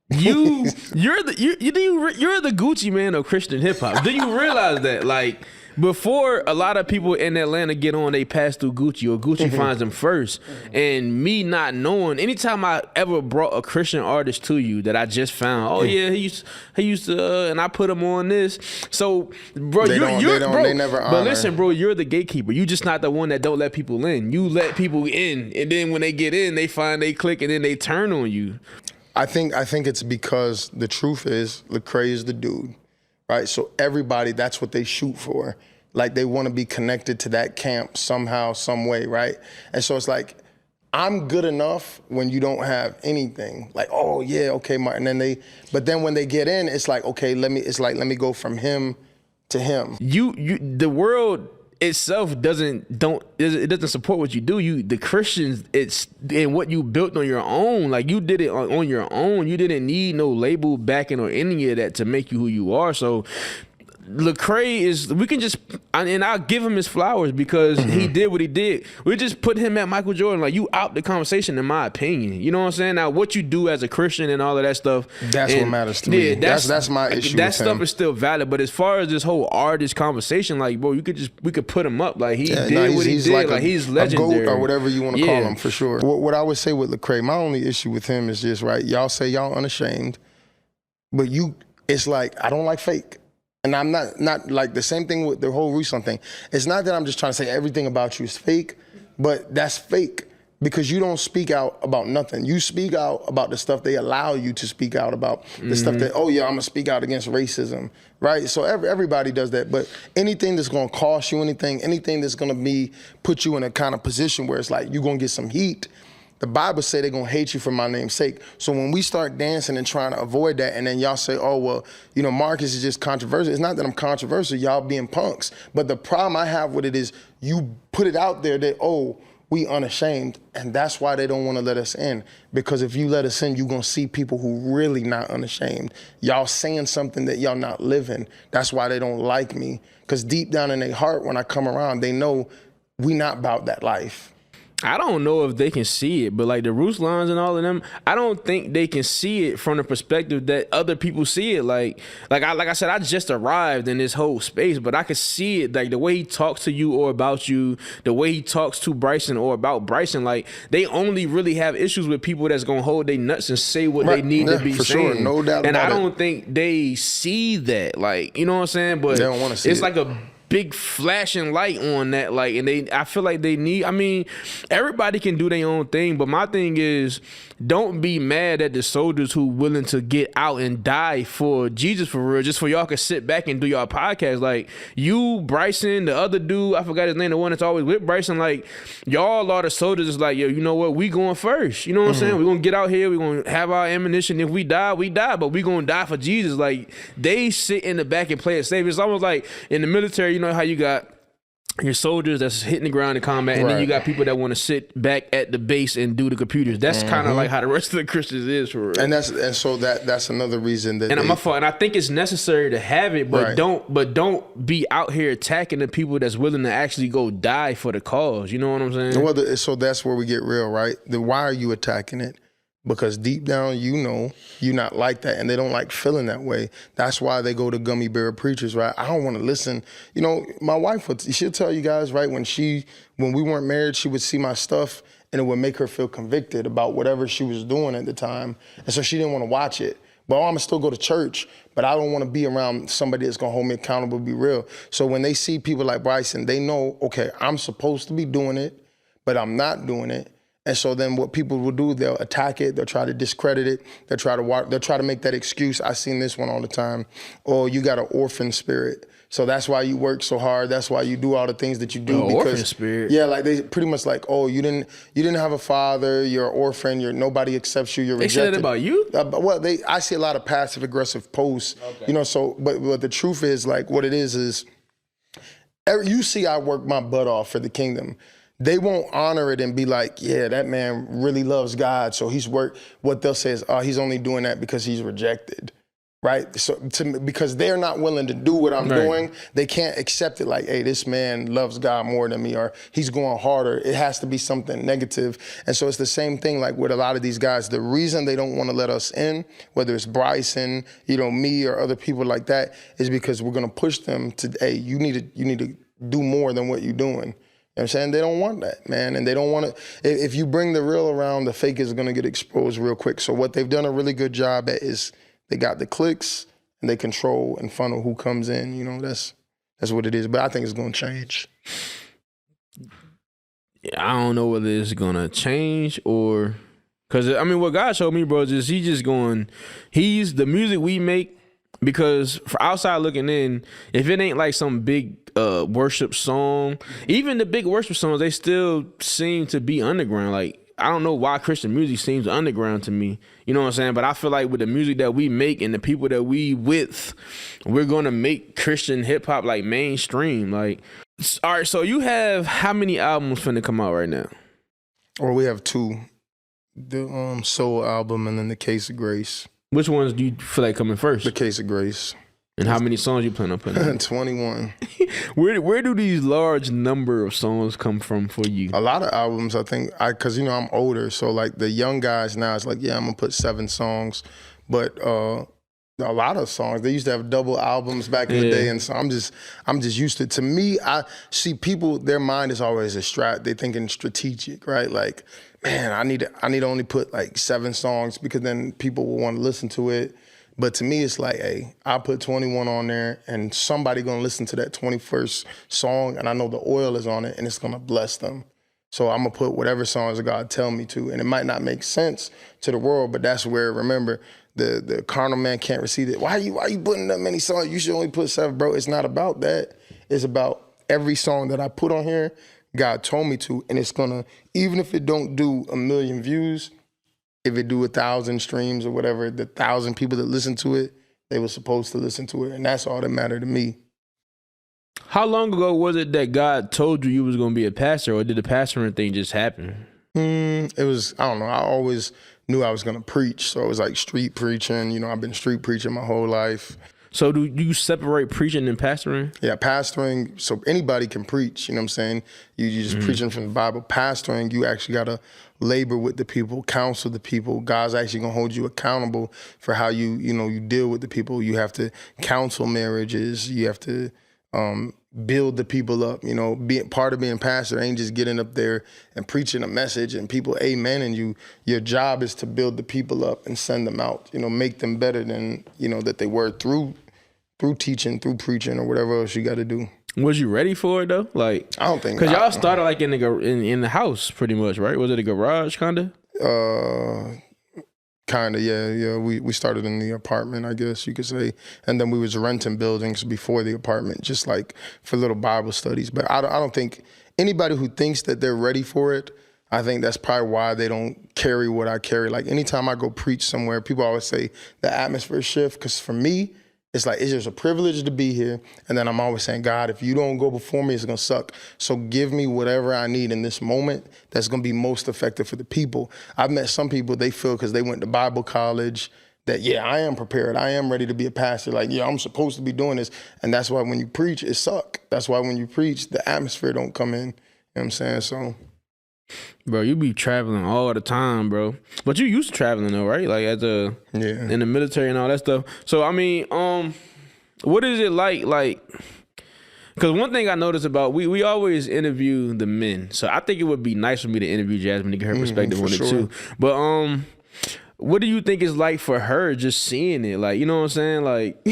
you're the Gucci man of Christian hip hop. Do you realize that? Like before a lot of people in Atlanta get on, they pass through Gucci or Gucci finds them first. And me not knowing, anytime I ever brought a Christian artist to you that I just found, oh yeah, he used to, and I put him on this. So, bro, they never honor. But listen, bro, you're the gatekeeper. You just not the one that don't let people in. You let people in, and then when they get in, they find they click, and then they turn on you. I think it's because the truth is Lecrae is the dude, right? So everybody, that's what they shoot for. Like they want to be connected to that camp somehow, some way, right? And so it's like, I'm good enough when you don't have anything. Like, oh yeah, okay, Martin. But then when they get in, it's like, okay, let me go from him to him. The world itself doesn't support what you do. The Christians, it's and what you built on your own. Like you did it on your own. You didn't need no label backing or any of that to make you who you are. So Lecrae we can just, and I'll give him his flowers because he did what he did. We just put him at Michael Jordan. Like you out the conversation, in my opinion. You know what I'm saying? Now, what you do as a Christian and all of that stuff. That's what matters to me. That's my issue. That stuff is still valid. But as far as this whole artist conversation, like, bro, we could put him up. Like he did what he did. Like he's legendary. A GOAT or whatever you want to call him, for sure. What I would say with Lecrae, my only issue with him is just, right, y'all say y'all unashamed, but it's like, I don't like fake. And I'm not like the same thing with the whole Ruslan thing. It's not that I'm just trying to say everything about you is fake, but that's fake because you don't speak out about nothing. You speak out about the stuff they allow you to speak out about, the stuff that, oh yeah, I'm gonna speak out against racism, right? So everybody does that, but anything that's gonna cost you anything that's gonna put you in a kind of position where it's like you're gonna get some heat, the Bible say they're gonna hate you for my name's sake. So when we start dancing and trying to avoid that, and then y'all say, oh, well, Marcus is just controversial. It's not that I'm controversial, y'all being punks. But the problem I have with it is you put it out there that, oh, we unashamed, and that's why they don't wanna let us in. Because if you let us in, you're gonna see people who really not unashamed. Y'all saying something that y'all not living. That's why they don't like me. Because deep down in their heart, when I come around, they know we not about that life. I don't know if they can see it, but like the Ruslans and all of them, I don't think they can see it from the perspective that other people see it. Like I said, I just arrived in this whole space, but I could see it, like the way he talks to you or about you, the way he talks to Bryson or about Bryson. Like they only really have issues with people that's gonna hold their nuts and say what they need to be for saying. Sure, no doubt. And about I don't think they see that. Like, you know what I'm saying? But they don't want to see it's it. like a big flashing light on that, like, and I feel like they need, I mean, everybody can do their own thing, but my thing is, don't be mad at the soldiers who willing to get out and die for Jesus for real, just for y'all can sit back and do y'all podcast. Like you, Bryson, the other dude, I forgot his name, the one that's always with Bryson, like y'all are the soldiers. It's like, yo, you know what, we going first, you know what I'm saying? We're gonna get out here, we're gonna have our ammunition. If we die, we die, but we gonna die for Jesus. Like they sit in the back and play it safe. It's almost like in the military, you know how you got your soldiers that's hitting the ground in combat, and then you got people that want to sit back at the base and do the computers. That's kind of like how the rest of the Christians is for real. And so that's another reason that. And my fault. And I think it's necessary to have it, but don't be out here attacking the people that's willing to actually go die for the cause. You know what I'm saying? Well, so that's where we get real, right? Why are you attacking it? Because deep down, you know, you're not like that, and they don't like feeling that way. That's why they go to gummy bear preachers, right? I don't want to listen. You know, my wife she'll tell you guys, right? When we weren't married, she would see my stuff, and it would make her feel convicted about whatever she was doing at the time, and so she didn't want to watch it. But I'm gonna still go to church, but I don't want to be around somebody that's gonna hold me accountable, be real. So when they see people like Bryson, they know, okay, I'm supposed to be doing it, but I'm not doing it. And so then what people will do, they'll attack it, they'll try to discredit it, they'll try to make that excuse. I seen this one all the time. Oh, you got an orphan spirit. So that's why you work so hard. That's why you do all the things that you do. Because orphan spirit. Yeah, like they pretty much like, oh, you didn't have a father. You're an orphan. Nobody accepts you. You're rejected. They said that about you? Well, I see a lot of passive aggressive posts. Okay. So but the truth is, like, what it is you see I work my butt off for the kingdom. They won't honor it and be like, yeah, that man really loves God. So what they'll say is, oh, he's only doing that because he's rejected. Right? So because they're not willing to do what I'm doing, they can't accept it like, hey, this man loves God more than me, or he's going harder. It has to be something negative. And so it's the same thing like with a lot of these guys. The reason they don't want to let us in, whether it's Bryson, me or other people like that, is because we're gonna push them to, hey, you need to do more than what you're doing. You know what I'm saying? They don't want that, man. And they don't want to, if you bring the real around, the fake is gonna get exposed real quick. So what they've done a really good job at is they got the clicks and they control and funnel who comes in. That's what it is. But I think it's going to change. Yeah, I don't know whether it's going to change or... Because, what God showed me, bro, is he's the music we make, because for outside looking in, if it ain't like some big worship song, even the big worship songs, they still seem to be underground. Like, I don't know why Christian music seems underground to me. You know what I'm saying? But I feel like with the music that we make and the people that we with, we're going to make Christian hip hop like mainstream. Like, all right, so you have how many albums finna come out right now? Or we have 2. The Soul album and then The Case of Grace. Which ones do you feel like coming first? The Case of Grace. And how many songs you plan on putting out? 21. Where do these large number of songs come from for you? A lot of albums, I think, because I'm older, so like the young guys now, it's like, yeah, I'm gonna put 7 songs, but a lot of songs, they used to have double albums back in the day, and so I'm just used to it. To me, I see people, their mind is always they thinking strategic, right? Like, man, I need to only put like 7 songs because then people will want to listen to it. But to me, it's like, hey, I put 21 on there and somebody gonna listen to that 21st song and I know the oil is on it and it's gonna bless them. So I'm gonna put whatever songs God tell me to. And it might not make sense to the world, but that's where, remember, the carnal man can't receive it. Why you putting that many songs? You should only put 7, bro. It's not about that. It's about every song that I put on here, God told me to, and it's gonna, even if it don't do 1 million views, if it do 1,000 streams or whatever, the 1,000 people that listen to it, they were supposed to listen to it. And that's all that mattered to me. How long ago was it that God told you was going to be a pastor, or did the pastoring thing just happen? It was, I don't know. I always knew I was going to preach. So it was like street preaching. I've been street preaching my whole life. So do you separate preaching and pastoring? Yeah, pastoring, so anybody can preach, you know what I'm saying? You just preaching from the Bible. Pastoring, you actually got to labor with the people, counsel the people. God's actually going to hold you accountable for how you deal with the people. You have to counsel marriages. You have to build the people up. Part of being pastor ain't just getting up there and preaching a message and people amening you. Your job is to build the people up and send them out, make them better than, that they were through teaching, through preaching, or whatever else you got to do. Was you ready for it though? Like, I don't think, because y'all started like in the house pretty much, right? Was it a garage kind of? Kind of, yeah. We started in the apartment, I guess you could say, and then we was renting buildings before the apartment, just like for little Bible studies. But I don't think anybody who thinks that they're ready for it, I think that's probably why they don't carry what I carry. Like anytime I go preach somewhere, people always say the atmosphere shift. Because for me, it's like, it's just a privilege to be here. And then I'm always saying, God, if you don't go before me, it's going to suck. So give me whatever I need in this moment that's going to be most effective for the people. I've met some people, they feel because they went to Bible college that, yeah, I am prepared. I am ready to be a pastor. Like, yeah, I'm supposed to be doing this. And that's why when you preach, it suck. That's why when you preach, the atmosphere don't come in. You know what I'm saying? So... Bro, you be traveling all the time, bro. But you used to traveling though, right? Like in the military and all that stuff. So what is it like? Like, because one thing I noticed about we always interview the men. So I think it would be nice for me to interview Jasmine to get her perspective on it too. But what do you think it's like for her just seeing it? Like, you know what I'm saying? Like,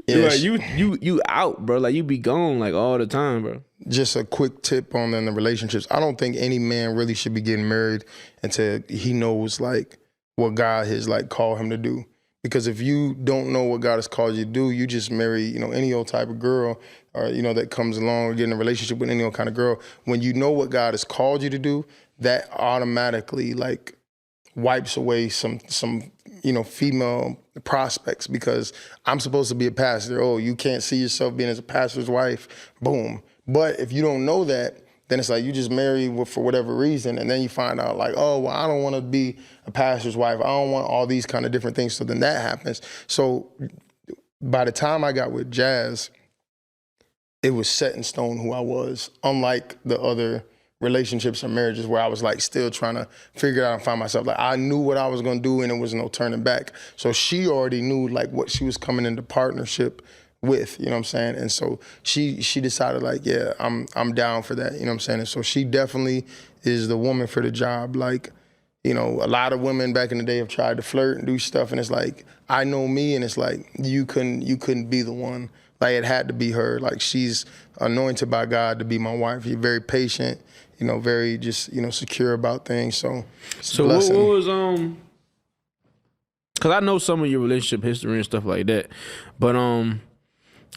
like you out, bro. Like you be gone like all the time, bro. Just a quick tip on the relationships. I don't think any man really should be getting married until he knows like what God has like called him to do. Because if you don't know what God has called you to do, you just marry, you know, any old type of girl or, you know, that comes along or get in a relationship with any old kind of girl. When you know what God has called you to do, that automatically like wipes away some you know, female prospects, because I'm supposed to be a pastor. Oh, you can't see yourself being as a pastor's wife. Boom. But if you don't know that, then it's like you just marry for whatever reason, and then you find out like, oh, well, I don't want to be a pastor's wife. I don't want all these kind of different things. So then that happens. So by the time I got with Jazz, it was set in stone who I was, unlike the other relationships and marriages where I was like still trying to figure it out and find myself. Like I knew what I was gonna do and there was no turning back. So she already knew like what she was coming into partnership with, you know what I'm saying? And so she decided like, yeah, I'm down for that, you know what I'm saying? And so she definitely is the woman for the job. Like, you know, a lot of women back in the day have tried to flirt and do stuff, and it's like, I know me, and it's like, you couldn't be the one. Like it had to be her. Like she's anointed by God to be my wife. She's very patient, you know, very just, you know, secure about things. So what was because I know some of your relationship history and stuff like that, but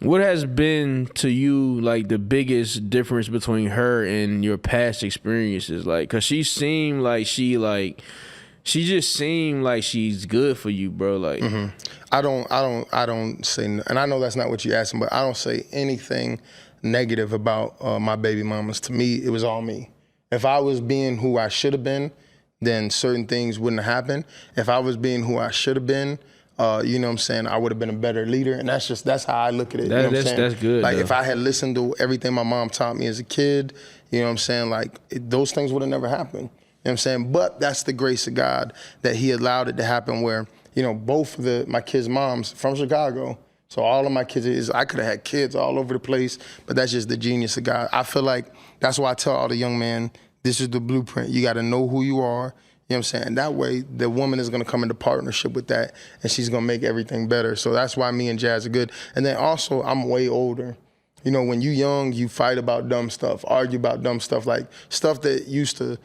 what has been to you like the biggest difference between her and your past experiences? Like, cause she seemed like she just seemed like she's good for you, bro. Like, I don't say, and I know that's not what you're asking, but I don't say anything negative about my baby mamas. To me, it was all me. If I was being who I should have been, then certain things wouldn't have happened. If I was being who I should have been, you know what I'm saying, I would have been a better leader. And that's how I look at it. You know what I'm saying? That's good. Like though. If I had listened to everything my mom taught me as a kid, you know what I'm saying, like those things would have never happened. You know what I'm saying? But that's the grace of God that he allowed it to happen where, you know, both of my kids' moms from Chicago. So all of my kids, I could have had kids all over the place, but that's just the genius of God. I feel like that's why I tell all the young men, this is the blueprint. You got to know who you are. You know what I'm saying? And that way, the woman is going to come into partnership with that, and she's going to make everything better. So that's why me and Jazz are good. And then also, I'm way older. You know, when you young, you fight about dumb stuff, argue about dumb stuff, like stuff that used to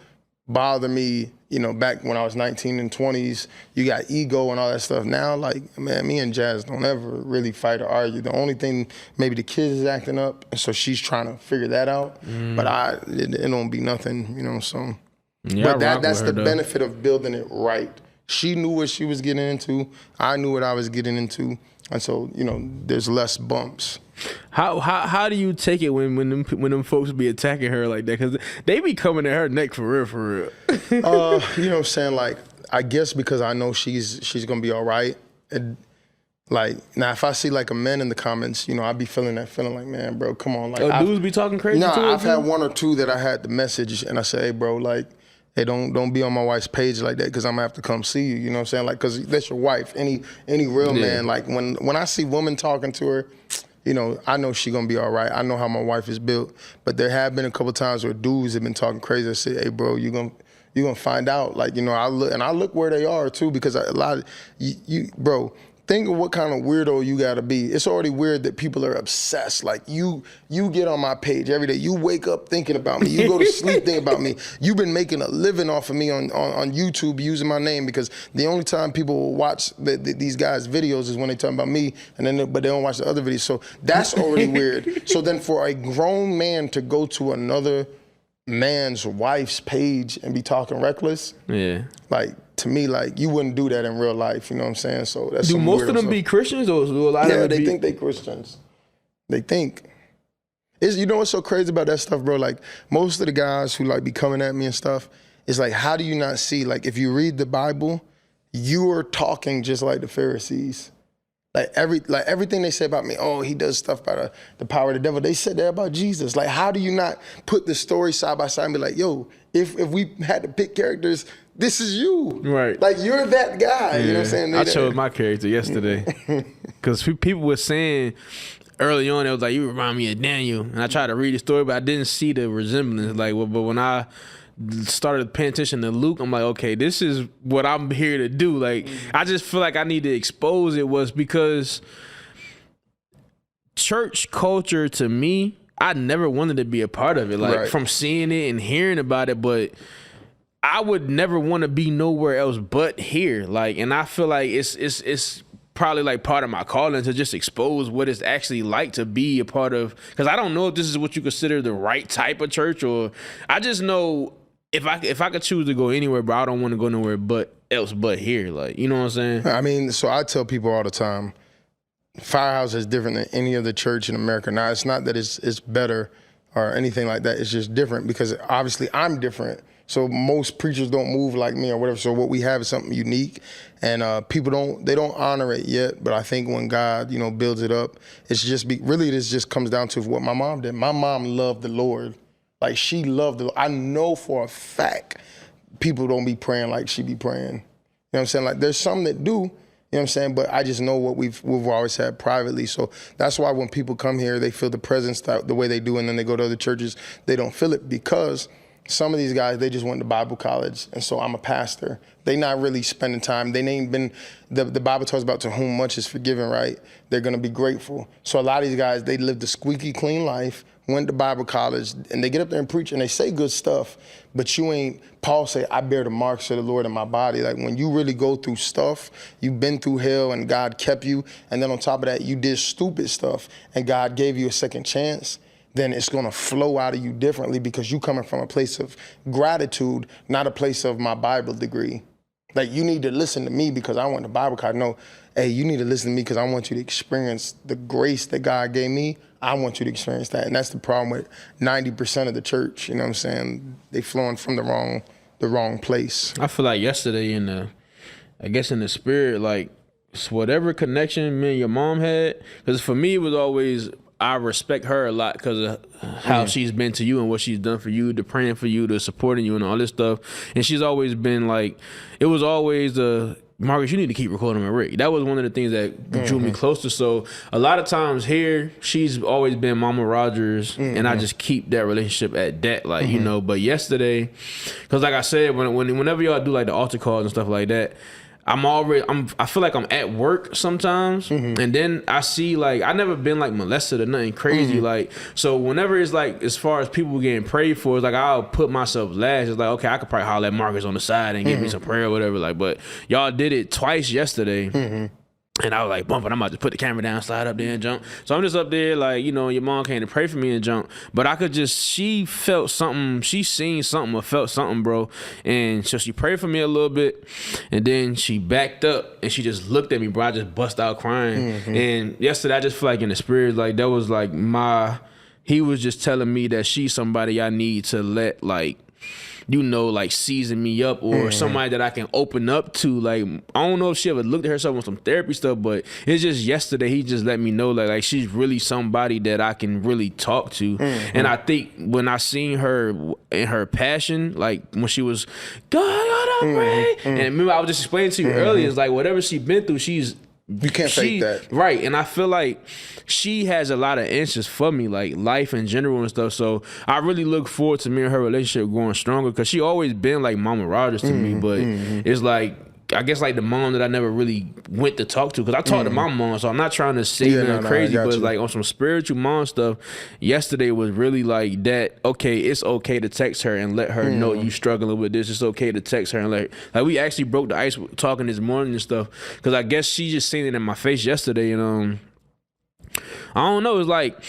bother me, you know, back when I was 19 and 20s. You got ego and all that stuff. Now, like, man, me and Jazz don't ever really fight or argue. The only thing, maybe the kids is acting up, and so she's trying to figure that out. But it don't be nothing, you know, so. Yeah, but that's the benefit of building it right. She knew what she was getting into. I knew what I was getting into. And so, you know, there's less bumps. How do you take it when them folks be attacking her like that? Because they be coming at her neck for real, for real. You know what I'm saying? Like, I guess because I know she's going to be all right. Like, now, if I see, like, a man in the comments, you know, I be feeling that feeling like, man, bro, come on. Like, dudes be talking crazy No, to I've had one or two that I had the message, and I say, hey, bro, like, hey, don't be on my wife's page like that, because I'm going to have to come see you, you know what I'm saying? Like, because that's your wife. Any real man, like, when I see women talking to her, you know, I know she going to be all right. I know how my wife is built. But there have been a couple times where dudes have been talking crazy. I say, hey, bro, you're gonna find out. Like, you know, I look where they are, too, because a lot of, bro, think of what kind of weirdo you gotta be. It's already weird that people are obsessed. Like you get on my page every day. You wake up thinking about me. You go to sleep thinking about me. You've been making a living off of me on YouTube using my name, because the only time people will watch these guys' videos is when they talk about me, but they don't watch the other videos. So that's already weird. So then for a grown man to go to another man's wife's page and be talking reckless, yeah, like, to me, like, you wouldn't do that in real life, you know what I'm saying? So that's do some most of them stuff. be Christians, or do a lot of them they think they Christians. They think. You know what's so crazy about that stuff, bro? Like, most of the guys who like be coming at me and stuff, it's like, how do you not see, like, if you read the Bible, you are talking just like the Pharisees. Like everything they say about me, oh, he does stuff by the power of the devil. They said that about Jesus. Like, how do you not put the story side by side and be like, yo, if we had to pick characters, this is you. Right. Like, you're that guy. Yeah. You know what I'm saying? I chose my character yesterday because people were saying, early on, it was like, you remind me of Daniel. And I tried to read the story, but I didn't see the resemblance. Like, but when I started paying attention to Luke, I'm like, okay, this is what I'm here to do. Like, I just feel like I need to expose it, was because church culture, to me, I never wanted to be a part of it. Like, from seeing it and hearing about it, but I would never want to be nowhere else but here. Like, and I feel like it's probably like part of my calling to just expose what it's actually like to be a part of, because I don't know if this is what you consider the right type of church, or I just know if I could choose to go anywhere, bro, I don't want to go nowhere but here. Like, you know what I'm saying? I mean, so I tell people all the time, Firehouse is different than any other church in America. Now, it's not that it's better or anything like that. It's just different because obviously I'm different. So most preachers don't move like me or whatever. So what we have is something unique, and people don't honor it yet. But I think when God, builds it up, it's just this just comes down to what my mom did. My mom loved the Lord. Like, she loved the Lord. I know for a fact people don't be praying like she be praying. You know what I'm saying? Like, there's some that do, you know what I'm saying? But I just know what we've always had privately. So that's why when people come here, they feel the presence the way they do, and then they go to other churches, they don't feel it, because some of these guys, they just went to Bible college, and so I'm a pastor. They not really spending time. They ain't been, the Bible talks about to whom much is forgiven, right? They're going to be grateful. So a lot of these guys, they lived a squeaky clean life, went to Bible college, and they get up there and preach, and they say good stuff, but you ain't, Paul say, I bear the marks of the Lord in my body. Like, when you really go through stuff, you've been through hell and God kept you, and then on top of that, you did stupid stuff and God gave you a second chance, then it's going to flow out of you differently, because you coming from a place of gratitude, not a place of my Bible degree. Like, you need to listen to me because I went to Bible college. No, hey, you need to listen to me because I want you to experience the grace that God gave me. I want you to experience that. And that's the problem with 90% of the church, you know what I'm saying? They flowing from the wrong place. I feel like yesterday in the spirit, like, whatever connection me and your mom had, because for me it was always, I respect her a lot because of how she's been to you and what she's done for you, the praying for you, the supporting you and all this stuff. And she's always been like, it was always Marcus, you need to keep recording with Rick. That was one of the things that drew me closer. So a lot of times here, she's always been Mama Rogers, and I just keep that relationship at that, like, But yesterday, because like I said, whenever y'all do like the altar calls and stuff like that, I feel like I'm at work sometimes, and then I see, like, I never been like molested or nothing crazy, like, so whenever it's like, as far as people getting prayed for, it's like I'll put myself last. It's like, okay, I could probably holler at Marcus on the side and give me some prayer or whatever, like, but y'all did it twice yesterday. And I was like, bumping, I'm about to put the camera down, slide up there and jump. So I'm just up there, like, your mom came to pray for me and jump. But I could just, she felt something, she seen something or felt something, bro. And so she prayed for me a little bit. And then she backed up and she just looked at me, bro. I just bust out crying. And yesterday, I just feel like in the spirit, like, that was like he was just telling me that she's somebody I need to let, like, like, season me up, or somebody that I can open up to. Like, I don't know if she ever looked at herself on some therapy stuff, but it's just yesterday he just let me know like she's really somebody that I can really talk to. And I think when I seen her in her passion, like when she was, God, I pray. And remember, I was just explaining to you earlier, it's like whatever she been through, you can't fake that. Right. And I feel like she has a lot of answers for me, like life in general and stuff. So I really look forward to me and her relationship growing stronger, because she always been like Mama Rogers to me. But it's like, I guess like the mom that I never really went to talk to, because I talked to my mom, so I'm not trying to say nothing crazy, but like on some spiritual mom stuff, yesterday was really like that, okay, it's okay to text her and let her know you struggling with this. It's okay to text her and like we actually broke the ice talking this morning and stuff, because I guess she just seen it in my face yesterday. And I don't know, it's like,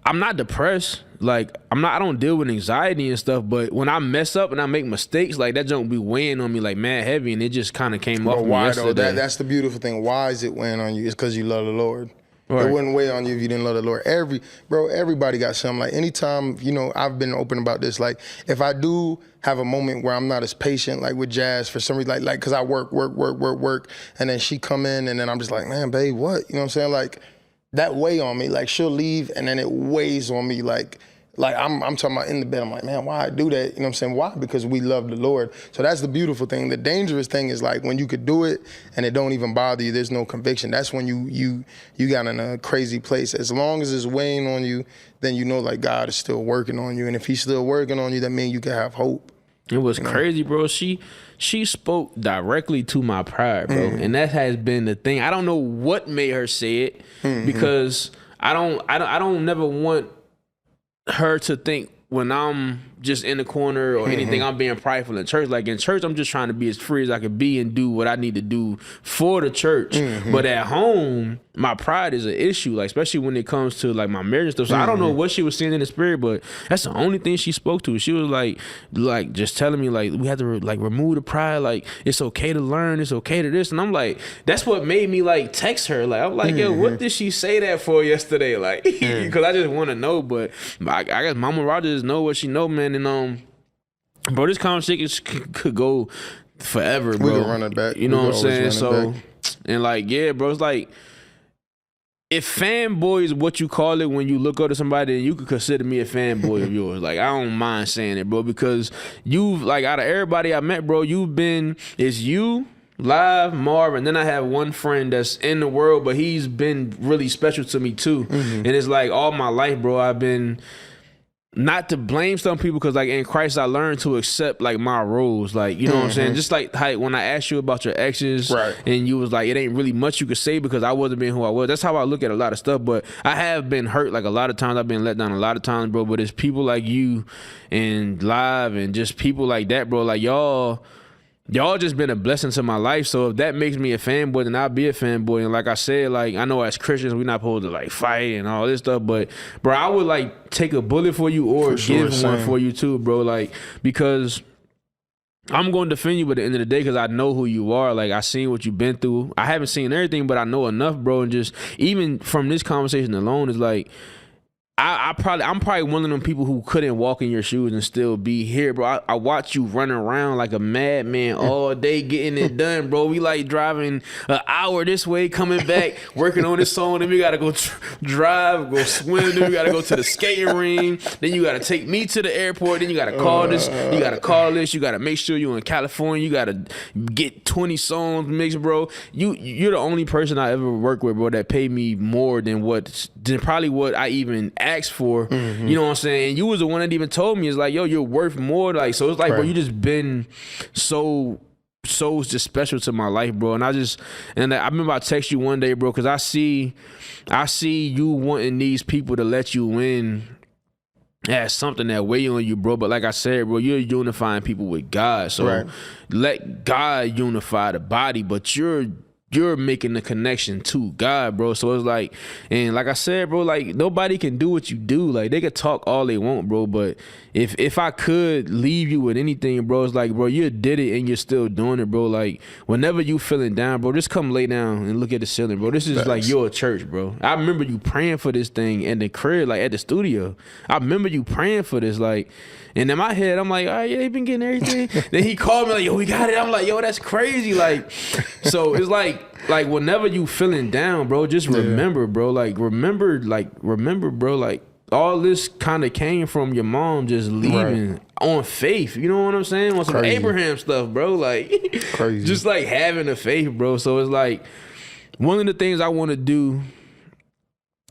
I'm not depressed. Like, I don't deal with anxiety and stuff, but when I mess up and I make mistakes, like, that junk be weighing on me like mad heavy, and it just kind of came off me yesterday. That's the beautiful thing. Why is it weighing on you? It's because you love the Lord. Right. It wouldn't weigh on you if you didn't love the Lord. Everybody got something. Like, anytime, I've been open about this. Like, if I do have a moment where I'm not as patient, like with Jazz, for some reason, like, because I work, and then she come in, and then I'm just like, man, babe, what? You know what I'm saying? Like, that weigh on me. Like, she'll leave, and then it weighs on me, like Like I'm talking about in the bed. I'm like, man, why I do that? You know what I'm saying? Why? Because we love the Lord. So that's the beautiful thing. The dangerous thing is like when you could do it and it don't even bother you. There's no conviction. That's when you got in a crazy place. As long as it's weighing on you, then you know like God is still working on you. And if He's still working on you, that means you can have hope. It was crazy, bro. She spoke directly to my pride, bro, and that has been the thing. I don't know what made her say it because I don't never want her to think when I'm just in the corner or anything, I'm being prideful in church. Like in church, I'm just trying to be as free as I can be and do what I need to do for the church. But at home, my pride is an issue, like especially when it comes to like my marriage and stuff. So I don't know what she was seeing in the spirit, but that's the only thing she spoke to. She was like just telling me like we have to like remove the pride. Like it's okay to learn, it's okay to this, and I'm like, that's what made me like text her. Like I'm like, yo, what did she say that for yesterday? Like, because I just want to know. But I guess Mama Rogers know what she know, man. And bro, this conversation could go forever, bro. We can run it back. You know what I'm saying? So, and like, yeah, bro, it's like, if fanboy is what you call it when you look up to somebody, then you could consider me a fanboy of yours. Like, I don't mind saying it, bro, because you've, like, out of everybody I met, bro, it's you, Live, Marv, and then I have one friend that's in the world, but he's been really special to me too. And it's like all my life, bro, I've been, not to blame some people, because like in Christ I learned to accept like my roles, like, you know what I'm saying, just like how when I asked you about your exes, and you was like it ain't really much you could say because I wasn't being who I was. That's how I look at a lot of stuff. But I have been hurt like a lot of times. I've been let down a lot of times, bro. But it's people like you and Live and just people like that, bro, like y'all just been a blessing to my life. So if that makes me a fanboy, then I'll be a fanboy. And like I said, like I know as Christians we're not supposed to like fight and all this stuff, but bro, I would like take a bullet for you or give one for you too, bro. Like, because I'm going to defend you at the end of the day because I know who you are. Like, I seen what you've been through. I haven't seen everything, but I know enough, bro. And just even from this conversation alone, is like, I'm probably one of them people who couldn't walk in your shoes and still be here, bro. I watch you running around like a madman all day getting it done, bro. We like driving an hour this way, coming back, working on this song. Then we got to go drive, go swim. Then we got to go to the skating ring. Then you got to take me to the airport. Then you got to call this. You got to call this. You got to make sure you're in California. You got to get 20 songs mixed, bro. You're the only person I ever worked with, bro, that paid me more than probably what I even asked for. You know what I'm saying? And you was the one that even told me, it's like, yo, you're worth more. Like, so it's like, bro, you just been so just special to my life, bro. And I remember I text you one day, bro, because I see you wanting these people to let you in as something that weigh on you, bro. But like I said, bro, you're unifying people with God. So let God unify the body, but you're making the connection to God, bro. So it's like, and like I said, bro, like nobody can do what you do. Like they could talk all they want, bro, but if I could leave you with anything, bro, it's like, bro, you did it and you're still doing it, bro. Like whenever you feeling down, bro, just come lay down and look at the ceiling, bro. This is like your church, bro. I remember you praying for this thing in the crib, like at the studio. I remember you praying for this, like, and in my head, I'm like, oh yeah, he been getting everything. Then he called me like, yo, we got it. I'm like, yo, that's crazy. Like, so it's like whenever you feeling down, bro, just remember, bro, remember, bro, like all this kind of came from your mom just leaving on faith. You know what I'm saying? On some Abraham stuff, bro. Like, crazy. Just like having a faith, bro. So it's like one of the things I want to do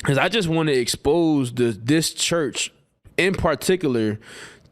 is I just want to expose this church in particular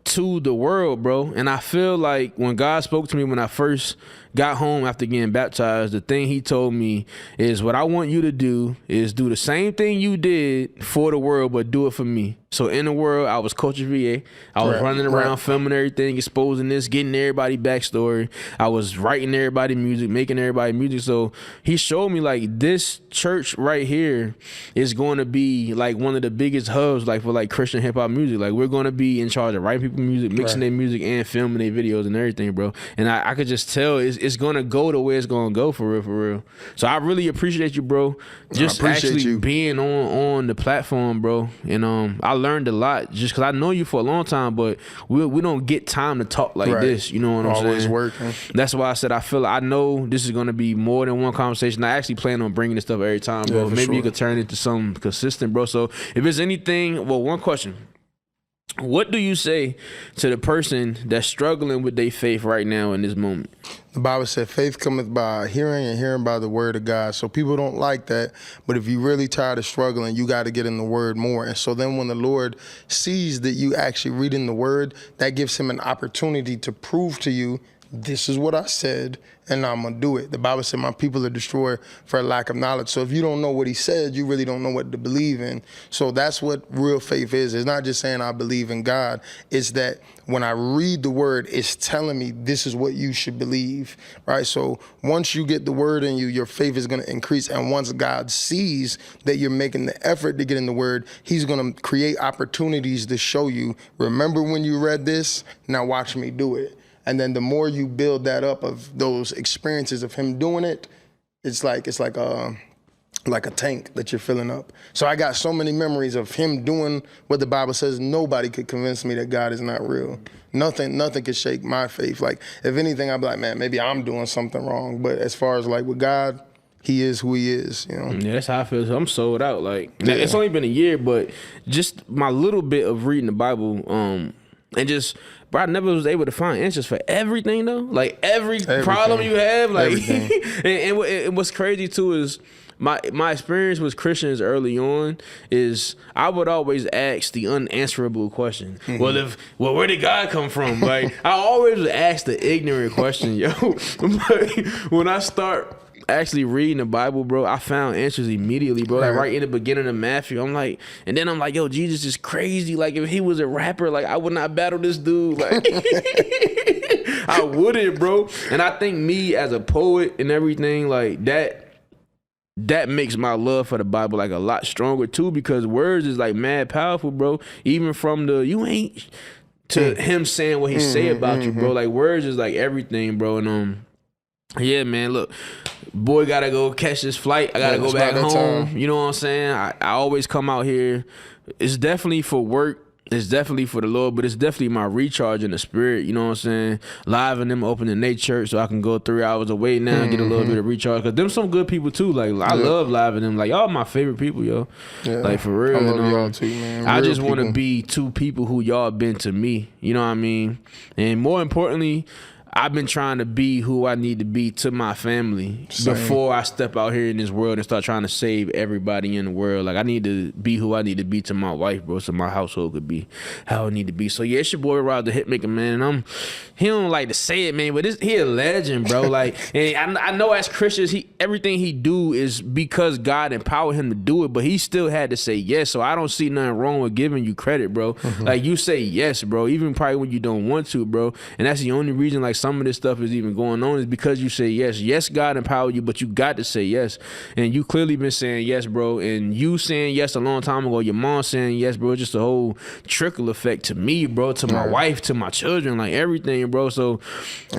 to the world, bro. And I feel like when God spoke to me when I first got home after getting baptized, the thing he told me is, what I want you to do is do the same thing you did for the world, but do it for me. So in the world, I was Coach VA. I was running around filming everything, exposing this, getting everybody backstory. I was writing everybody music, making everybody music. So he showed me like this church right here is going to be like one of the biggest hubs like for like Christian hip hop music. Like we're going to be in charge of writing people music, mixing their music and filming their videos and everything, bro. And I could just tell it's going to go the way it's going to go for real. So I really appreciate you, bro. Just actually being on the platform, bro. And I learned a lot just because I know you for a long time, but we don't get time to talk like this. You know what I'm saying? Always working. That's why I said I know this is going to be more than one conversation. I actually plan on bringing this stuff every time, bro. Maybe you could turn it into something consistent, bro. So if there's anything, well, one question. What do you say to the person that's struggling with their faith right now in this moment? The Bible said faith cometh by hearing and hearing by the word of God. So people don't like that. But if you're really tired of struggling, you got to get in the word more. And so then when the Lord sees that you actually reading the word, that gives him an opportunity to prove to you, this is what I said, and I'm going to do it. The Bible said my people are destroyed for a lack of knowledge. So if you don't know what he said, you really don't know what to believe in. So that's what real faith is. It's not just saying I believe in God. It's that when I read the word, it's telling me this is what you should believe, right? So once you get the word in you, your faith is going to increase. And once God sees that you're making the effort to get in the word, he's going to create opportunities to show you, remember when you read this? Now watch me do it. And then the more you build that up of those experiences of him doing it, it's like a tank that you're filling up. So I got so many memories of him doing what the Bible says. Nobody could convince me that God is not real. Nothing could shake my faith. Like, if anything, I'd be like, man, maybe I'm doing something wrong. But as far as like with God, he is who he is, you know? Yeah, that's how I feel. So I'm sold out. Like, it's only been a year, but just my little bit of reading the Bible, and just, bro, I never was able to find answers for everything though. Like everything. Problem you have, like, and what's crazy too is my experience with Christians early on is I would always ask the unanswerable question. Mm-hmm. Well, where did God come from? Like, I always would ask the ignorant question, yo. But when I start actually reading the Bible, bro, I found answers immediately, bro. Like right in the beginning of Matthew, I'm like, yo, Jesus is crazy. Like, if he was a rapper, like, I would not battle this dude. Like, I wouldn't, bro. And I think me as a poet and everything, like that makes my love for the Bible like a lot stronger too, because words is like mad powerful, bro. Even from the you ain't to him saying what he say about you, bro. Like, words is like everything, bro. And yeah, man, look, boy gotta go catch this flight. I gotta go back home. You know what I'm saying? I always come out here. It's definitely for work. It's definitely for the Lord, but it's definitely my recharge in the spirit. You know what I'm saying? Live and them opening their church so I can go 3 hours away now and get a little bit of recharge. Because them some good people too. Like, I love Live and them. Like, y'all my favorite people, yo. Yeah. Like, for real. I love y'all too, man. I just want to be two people who y'all been to me. You know what I mean? And more importantly, I've been trying to be who I need to be to my family before I step out here in this world and start trying to save everybody in the world. Like, I need to be who I need to be to my wife, bro, so my household could be how it need to be. So yeah, it's your boy Rob the Hitmaker, man. And he don't like to say it, man, but he a legend, bro. Like, and I know as Christians, everything he do is because God empowered him to do it, but he still had to say yes. So I don't see nothing wrong with giving you credit, bro. Like, you say yes, bro, even probably when you don't want to, bro. And that's the only reason, like, some of this stuff is even going on is because you say yes. Yes, God empowered you, but you got to say yes. And you clearly been saying yes, bro. And you saying yes a long time ago, your mom saying yes, bro. Just a whole trickle effect to me, bro, to my wife, to my children, like everything, bro. So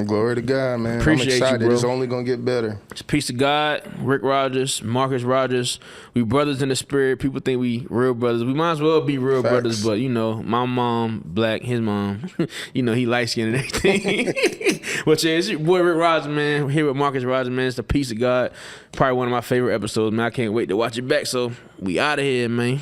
glory to God, man. Appreciate I'm excited. You, bro. It's only gonna get better. It's peace to God. Rick Rogers, Marcus Rogers. We brothers in the spirit. People think we real brothers. We might as well be real brothers, but you know, my mom black, his mom, you know, he light skinned and everything. But yeah, it's your boy Rick Rogers, man. We're here with Marcus Rogers, man. It's the peace of God. Probably one of my favorite episodes, man. I can't wait to watch it back. So we out of here, man.